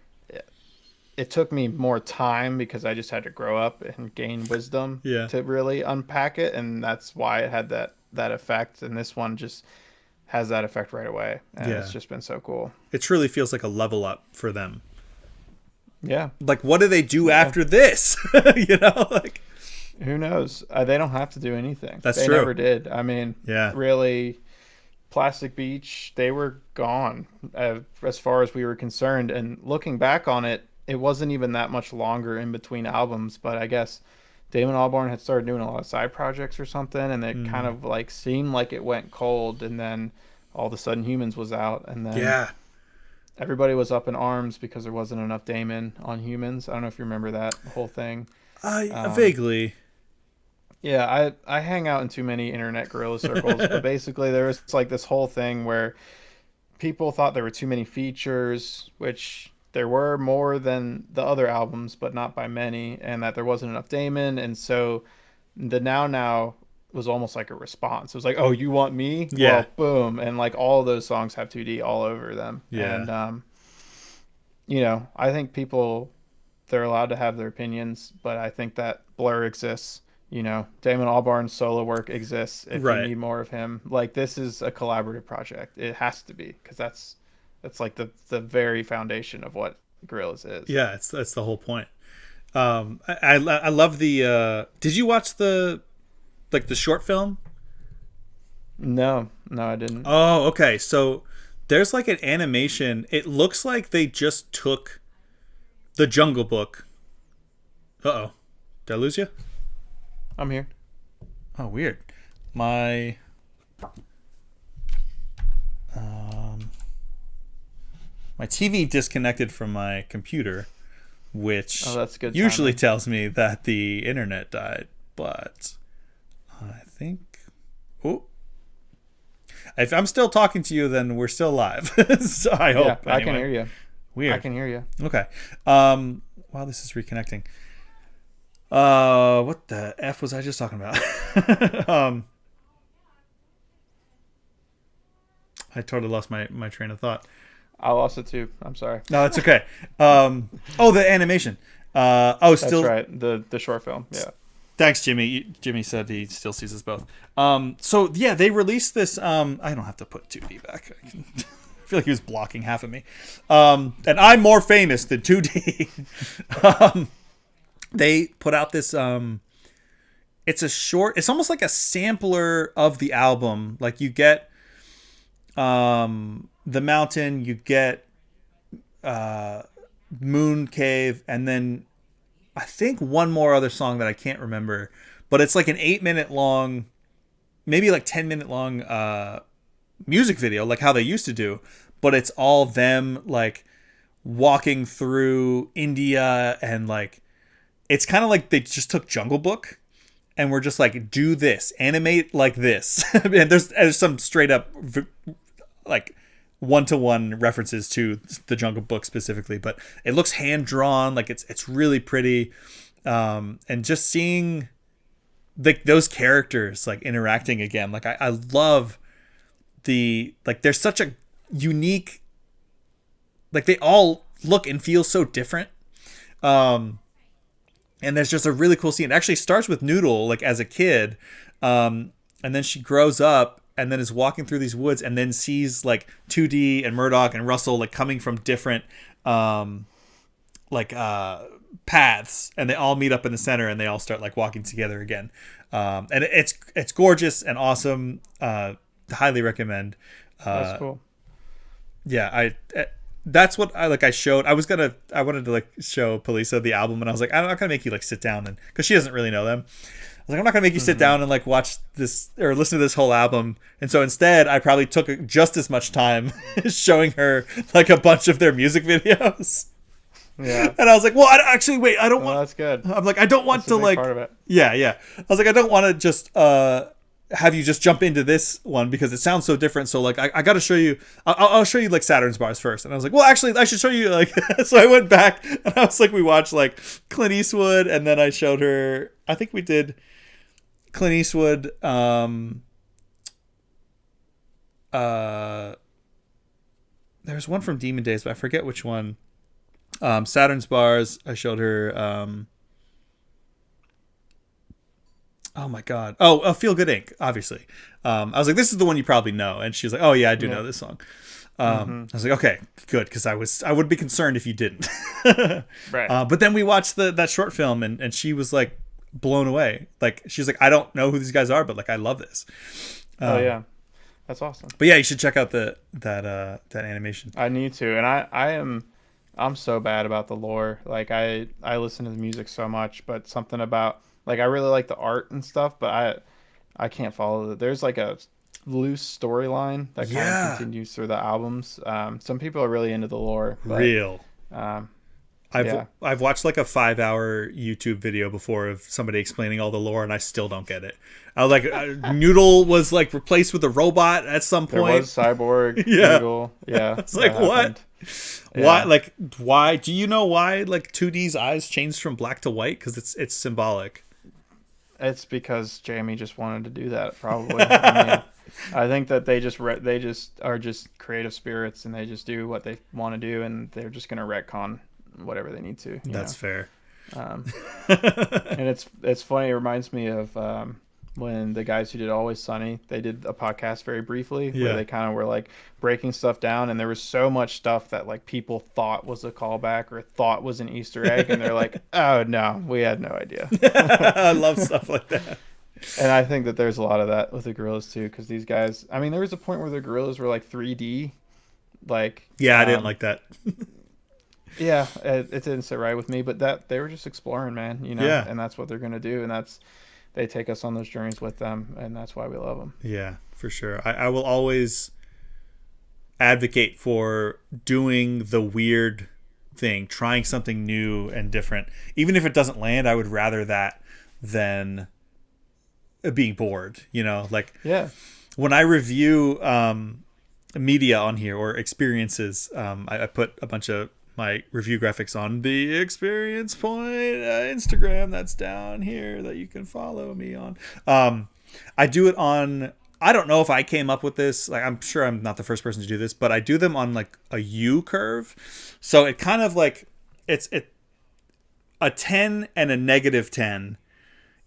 it took me more time because I just had to grow up and gain wisdom to really unpack it, and that's why it had that effect. And this one just has that effect right away, and it's just been so cool. It truly feels like a level up for them. Yeah, like what do they do after this? You know, like who knows? They don't have to do anything. They true. Never did. I mean, really, Plastic Beach, they were gone as far as we were concerned. And looking back on it, it wasn't even that much longer in between albums, but I guess Damon Albarn had started doing a lot of side projects or something, and it kind of like seemed like it went cold, and then all of a sudden Humans was out, and then everybody was up in arms because there wasn't enough Damon on Humans. I don't know if you remember that whole thing. Vaguely. Yeah, I hang out in too many internet Gorillaz circles, but basically there was like this whole thing where people thought there were too many features, which there were more than the other albums, but not by many, and that there wasn't enough Damon, and so the Now was almost like a response. It was like, oh, you want me? Yeah. Well, boom. And like all of those songs have 2D all over them. Yeah. And, you know, I think people, they're allowed to have their opinions, but I think that Blur exists. You know, Damon Albarn's solo work exists if you need more of him. Like, this is a collaborative project. It has to be, because that's like the very foundation of what Gorillaz is. Yeah, that's the whole point. I love the did you watch the short film? No, I didn't. Oh, okay. So There's like an animation. It looks like they just took the Jungle Book. Uh-oh. Did I lose you? I'm here. Oh, weird. My my TV disconnected from my computer, which that's good usually timing. tells me that the internet died, but I think... Oh. If I'm still talking to you, then we're still live. So I hope. Yeah, anyway. I can hear you. Weird. I can hear you. Okay. Wow, this is reconnecting. What the F was I just talking about? I totally lost my train of thought. I lost it too. I'm sorry. No, it's okay. The animation. That's still right. The short film. Yeah. Thanks, Jimmy. Jimmy said he still sees us both. So yeah, they released this. I don't have to put 2D back. I feel like he was blocking half of me. And I'm more famous than 2D. They put out this. It's a short. It's almost like a sampler of the album. Like you get the mountain, you get Moon Cave, and then I think one more other song that I can't remember, but it's like an 8-minute long, maybe like 10-minute long music video, like how they used to do, but it's all them like walking through India, and like it's kind of like they just took Jungle Book and we're just like, do this, animate like this. And there's some straight up like one-to-one references to the Jungle Book specifically, but it looks hand-drawn, like it's really pretty, and just seeing those characters like interacting again, like I love the, like there's such a unique, like they all look and feel so different, and there's just a really cool scene. It actually starts with Noodle like as a kid, and then she grows up and then is walking through these woods and then sees like 2D and Murdoch and Russell like coming from different paths, and they all meet up in the center and they all start like walking together again. And it's gorgeous and awesome. Highly recommend. That's cool. Yeah, that's what I showed. I wanted to like show Palisa the album, and I was like, I'm not gonna make you like sit down, and because she doesn't really know them. I was like, I'm not gonna make you sit down and like watch this or listen to this whole album. And so instead I probably took just as much time showing her like a bunch of their music videos. Yeah. And I was like, well, actually wait, I don't want. That's good. I'm like, I don't want That's a to big like part of it. Yeah. I was like, I don't want to just have you just jump into this one because it sounds so different. So like I got to show you. I'll show you like Saturn's Bars first. And I was like, well, actually I should show you like. So I went back and I was like, we watched like Clint Eastwood, and then I showed her. I think we did Clint Eastwood. There's one from Demon Days, but I forget which one. Saturn's Bars. I showed her. Oh my god! Oh, Feel Good Inc. Obviously, I was like, "This is the one you probably know," and she was like, "Oh yeah, I do know this song." I was like, "Okay, good," because I would be concerned if you didn't. Right. But then we watched that short film, and she was like blown away. Like she's like, "I don't know who these guys are, but like I love this." Oh yeah, that's awesome. But yeah, you should check out that animation. I need to, and I'm so bad about the lore. Like I listen to the music so much, but something about, like, I really like the art and stuff, but I can't follow it. There's like a loose storyline that kind of continues through the albums. Some people are really into the lore. But, I've watched like a 5-hour YouTube video before of somebody explaining all the lore, and I still don't get it. I was like, Noodle was like replaced with a robot at some point. There was Cyborg. Yeah. Noodle. Yeah. It's like, what? Yeah. Why? Do you know why like 2D's eyes changed from black to white? Because it's symbolic. It's because Jamie just wanted to do that, probably. I mean, I think that they just are just creative spirits, and they just do what they want to do, and they're just gonna retcon whatever they need to. That's fair. And it's funny. It reminds me of when the guys who did Always Sunny, they did a podcast very briefly where they kind of were like breaking stuff down, and there was so much stuff that like people thought was a callback or thought was an Easter egg, and they're like, oh no, we had no idea. I love stuff like that. And I think that there's a lot of that with the Gorillaz too, because these guys, I mean, there was a point where the Gorillaz were like 3D, Like, Yeah, I didn't like that. yeah, it didn't sit right with me, but that they were just exploring, man, Yeah. and that's what they're gonna do, and that's they take us on those journeys with them, and that's why we love them. Yeah, for sure. I will always advocate for doing the weird thing, trying something new and different. Even if it doesn't land, I would rather that than being bored, Like Yeah, when I review media on here or experiences, I put a bunch of my review graphics on the Experience Point Instagram that's down here that you can follow me on. I do it on, I don't know if I came up with this, like I'm sure I'm not the first person to do this, but I do them on like a U curve. So it kind of like it's a 10 and a negative 10.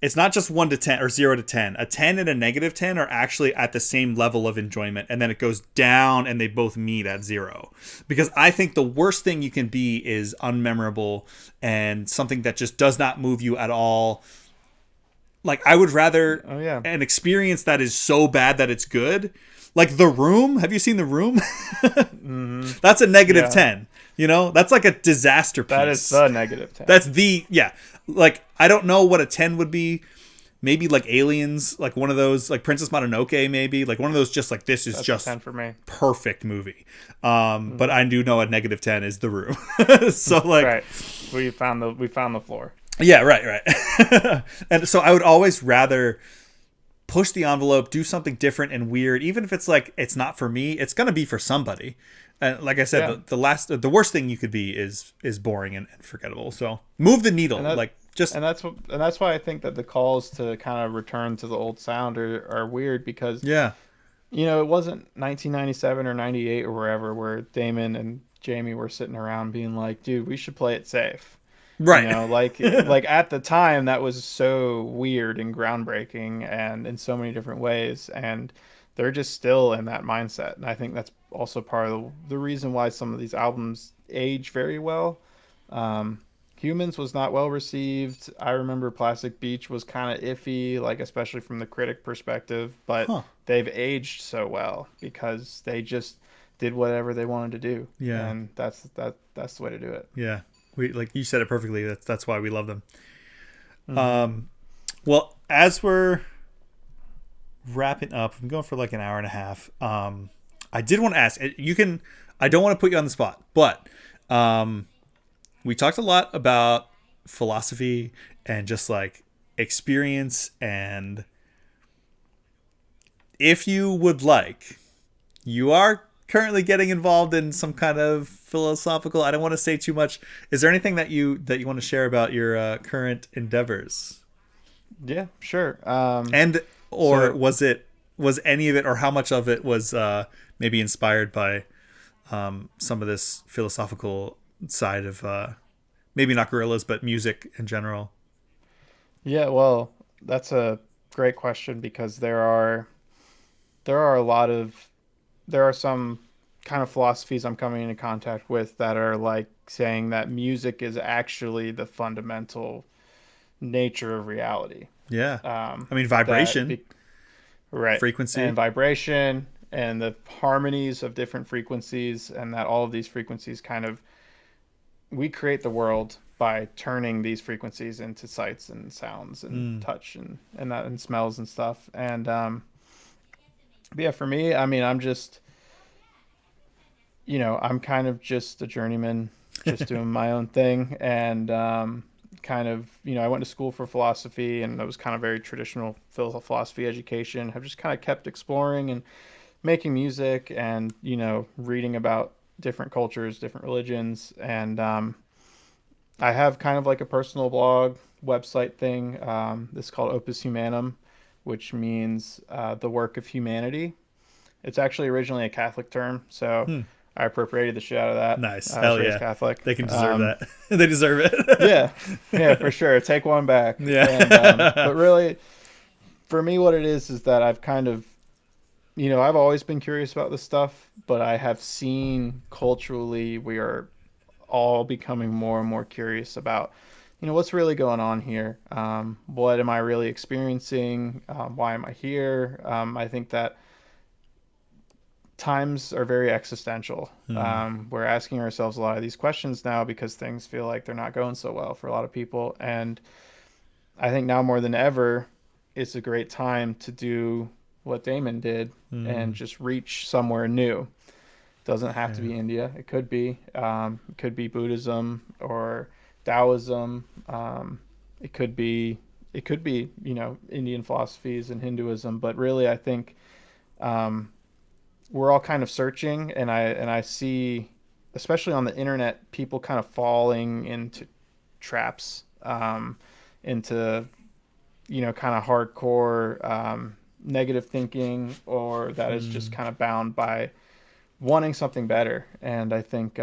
It's not just 1 to 10 or 0 to 10. A 10 and a negative 10 are actually at the same level of enjoyment. And then it goes down and they both meet at 0. Because I think the worst thing you can be is unmemorable and something that just does not move you at all. Like, I would rather an experience that is so bad that it's good. Like The Room. Have you seen The Room? mm-hmm. That's a negative 10. That's like a disaster piece. That is the negative 10. That's like, I don't know what a 10 would be. Maybe like Aliens, like one of those, like Princess Mononoke, maybe like one of those. Just like this is That's just 10 for me. Perfect movie. But I do know a negative 10 is The Room. So like, right, we found the floor. Yeah, right. And so I would always rather push the envelope, do something different and weird, even if it's like it's not for me. It's gonna be for somebody. And like I said, the worst thing you could be is boring and forgettable. So move the needle, and that's why I think that the calls to kind of return to the old sound are weird because it wasn't 1997 or 98 or wherever where Damon and Jamie were sitting around being like, dude, we should play it safe. Right. Like at the time that was so weird and groundbreaking and in so many different ways, and they're just still in that mindset. And I think that's also part of the reason why some of these albums age very well. Humans was not well received. I remember Plastic Beach was kind of iffy, like especially from the critic perspective, but they've aged so well because they just did whatever they wanted to do. Yeah. And that's the way to do it. Yeah. We, like you said it perfectly. That's why we love them. Mm-hmm. Well, as we're wrapping up, I'm going for like an hour and a half. I did want to ask I don't want to put you on the spot, but we talked a lot about philosophy and just like experience, and if you would like, you are currently getting involved in some kind of philosophical, I don't want to say too much. Is there anything that you want to share about your current endeavors? Yeah, sure. Was any of it, or how much of it was maybe inspired by some of this philosophical side of maybe not Gorillaz, but music in general? Yeah, well, that's a great question because there are some kind of philosophies I'm coming into contact with that are like saying that music is actually the fundamental nature of reality. Yeah. I mean, vibration. Right. Frequency. And vibration and the harmonies of different frequencies, and that all of these frequencies we create the world by turning these frequencies into sights and sounds and touch and smells and stuff. And but yeah, for me, I mean, I'm just I'm kind of just a journeyman, just doing my own thing. And kind of, I went to school for philosophy, and it was kind of very traditional philosophy education. I've just kind of kept exploring and making music and, reading about different cultures, different religions. And I have kind of like a personal blog website thing. This is called Opus Humanum, which means the work of humanity. It's actually originally a Catholic term, so I appropriated the shit out of that. Nice. Hell yeah. Catholic. They can deserve that. They deserve it. yeah, for sure. Take one back. Yeah. And, but really, for me, what it is that I've kind of, I've always been curious about this stuff, but I have seen culturally we are all becoming more and more curious about, what's really going on here. What am I really experiencing? Why am I here? I think that times are very existential. We're asking ourselves a lot of these questions now because things feel like they're not going so well for a lot of people. And I think now more than ever, it's a great time to do what Damon did and just reach somewhere new. Doesn't have to be India. It could be Buddhism or Taoism. It could be, Indian philosophies and Hinduism. But really, I think we're all kind of searching, and I see, especially on the internet, people kind of falling into traps, into kind of hardcore negative thinking, or that is just kind of bound by wanting something better. And I think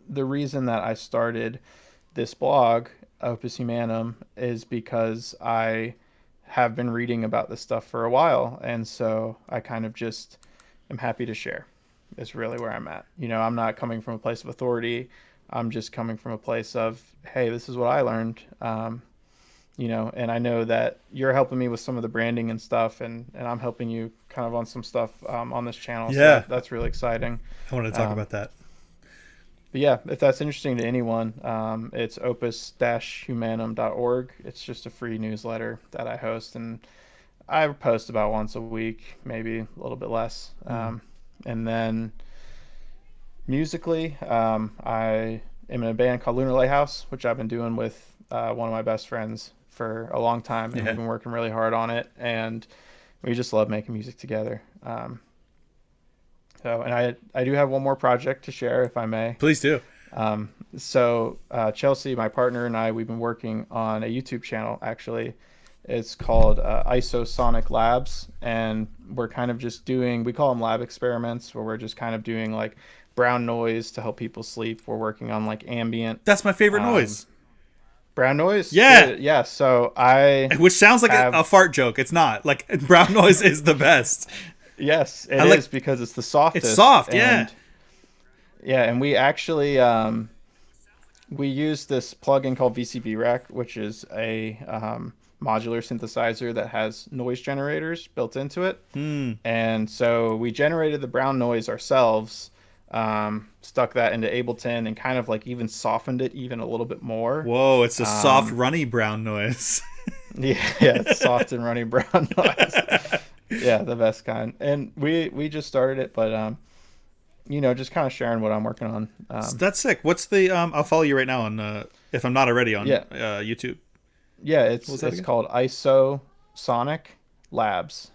the reason that I started this blog, Opus Humanum, is because I have been reading about this stuff for a while, and so I kind of just am happy to share. Is really where I'm at. I'm not coming from a place of authority. I'm just coming from a place of, hey, this is what I learned. And I know that you're helping me with some of the branding and stuff, and I'm helping you kind of on some stuff on this channel. Yeah. So that's really exciting. I want to talk about that. But yeah, if that's interesting to anyone, it's opus-humanum.org. It's just a free newsletter that I host, and I post about once a week, maybe a little bit less. And then musically, I am in a band called Lunar Lighthouse, which I've been doing with one of my best friends for a long time, and we've been working really hard on it, and we just love making music together. And I do have one more project to share, if I may. Please do. Chelsea, my partner, and we've been working on a YouTube channel, actually. It's called Isosonic Labs, and we're kind of just we call them lab experiments, where we're just kind of doing like brown noise to help people sleep. We're working on like ambient. That's my favorite noise. Brown noise? Yeah. Yeah. So which sounds like a fart joke. It's not. Like, brown noise is the best. Yes, it is, because it's the softest. It's soft, yeah. Yeah, and we actually we use this plugin called VCV Rec, which is a modular synthesizer that has noise generators built into it. And so we generated the brown noise ourselves, stuck that into Ableton, and kind of like even softened it even a little bit more. Whoa, it's a soft, runny brown noise. Yeah, it's soft and runny brown noise. Yeah, the best kind. And we just started it, but just kind of sharing what I'm working on. That's sick. What's the I'll follow you right now on if I'm not already on YouTube. Yeah, it's called Isosonic Labs.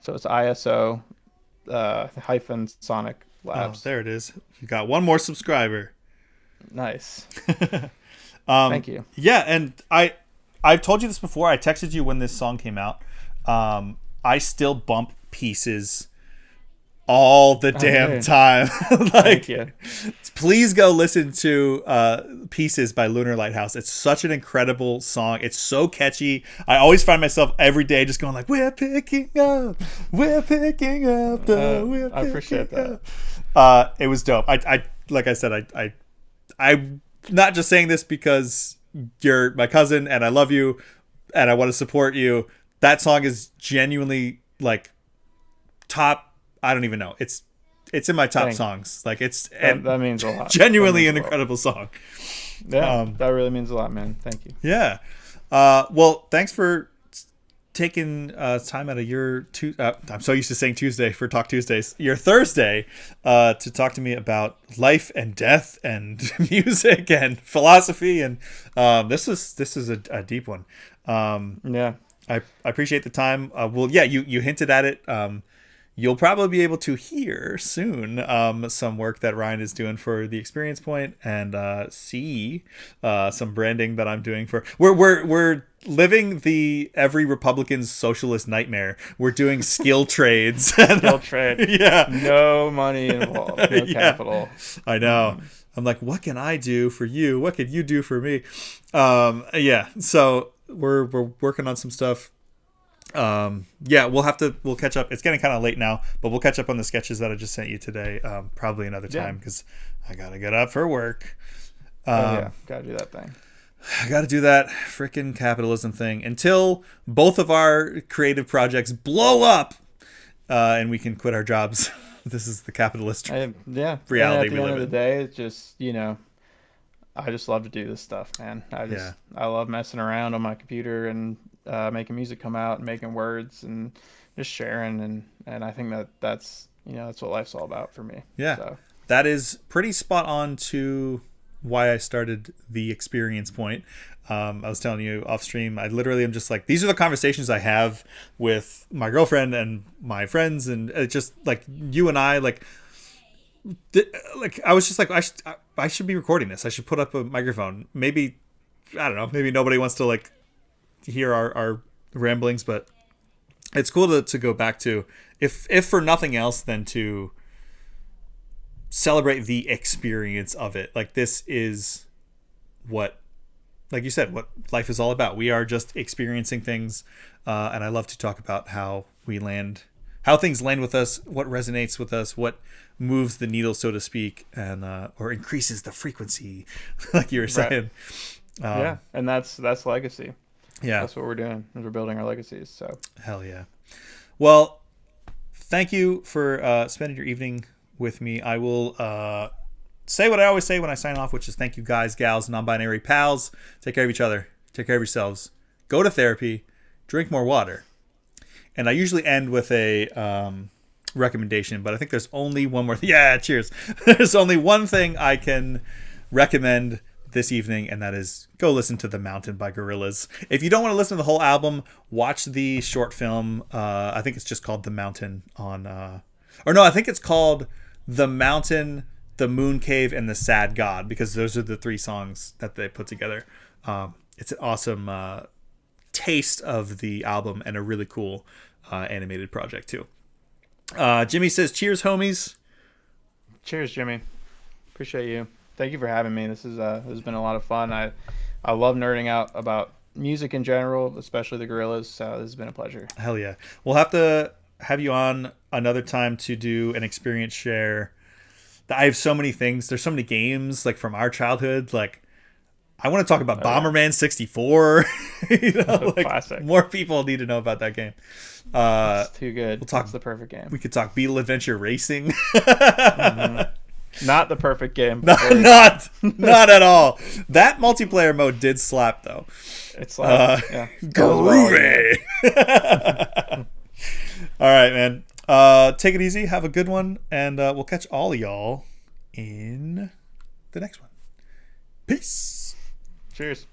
So it's ISO hyphen Sonic Labs. Oh, there it is. You got one more subscriber. Nice. Thank you. Yeah, and I've told you this before. I texted you when this song came out. I still bump Pieces all the damn time. Thank you. Please go listen to Pieces by Lunar Lighthouse. It's such an incredible song. It's so catchy. I always find myself every day just going like, we're picking up, we're picking up, we're picking I appreciate that. It was dope. I like I said, I'm not just saying this because you're my cousin and I love you and I want to support you. That song is genuinely like top. I don't even know. It's in my top songs. Like that means a lot. Genuinely an incredible song. Yeah, that really means a lot, man. Thank you. Yeah. Well, thanks for taking time out of your I'm so used to saying Tuesday for Talk Tuesdays. Your Thursday to talk to me about life and death and music and philosophy. And this is a deep one. Yeah. I appreciate the time. You hinted at it. You'll probably be able to hear soon some work that Ryan is doing for the Experience Point, and see some branding that I'm doing for. We're living the every Republican's socialist nightmare. We're doing skill trades. Skill trade. Yeah. No money involved. No capital. I know. I'm like, what can I do for you? What can you do for me? Yeah. So we're working on some stuff. We'll catch up. It's getting kind of late now, but we'll catch up on the sketches that I just sent you today. Probably another time because I gotta get up for work. Gotta do that thing. I got to do that freaking capitalism thing until both of our creative projects blow up, and we can quit our jobs. This is the capitalist Yeah. reality And at we the end live of the in. day, it's just, I just love to do this stuff, man. Yeah. I love messing around on my computer and making music come out and making words and just sharing and I think that's what life's all about for me. Yeah. So That is pretty spot on to why I started the experience point. I was telling you off stream, I literally am just like, these are the conversations I have with my girlfriend and my friends, and it's just like you and I, like I was just like, I should be recording this. I should put up a microphone. Maybe, I don't know, maybe nobody wants to like hear our ramblings, but it's cool to go back to, if for nothing else than to celebrate the experience of it. Like, this is what, like you said, what life is all about. We are just experiencing things, and I love to talk about how things land with us, what resonates with us, what moves the needle, so to speak, and or increases the frequency, like you were saying. Right. Yeah, and that's legacy. Yeah, that's what we're doing. We're building our legacies. So hell yeah. Well, thank you for spending your evening with me. I will say what I always say when I sign off, which is thank you, guys, gals, non-binary pals. Take care of each other. Take care of yourselves. Go to therapy. Drink more water. And I usually end with a recommendation, but I think there's only one more. Yeah, cheers. There's only one thing I can recommend this evening, and that is go listen to The Mountain by Gorillaz. If you don't want to listen to the whole album, watch the short film. I think it's just called The Mountain on... or no, I think it's called The Mountain, The Moon Cave, and The Sad God, because those are the 3 songs that they put together. It's an awesome taste of the album and a really cool animated project too. Jimmy says, cheers, homies. Cheers, Jimmy. Appreciate you. Thank you for having me. This has been a lot of fun. I love nerding out about music in general, especially the Gorillaz. So this has been a pleasure. Hell yeah. We'll have to have you on another time to do an experience share. I have so many things. There's so many games like from our childhood. Like, I want to talk about Bomberman 64. Classic. More people need to know about that game. It's too good. We'll talk. It's the perfect game. We could talk Beetle Adventure Racing. Not the perfect game. Not at all. That multiplayer mode did slap though. It's like groovy. All right, man. Take it easy. Have a good one, and we'll catch all of y'all in the next one. Peace. Cheers.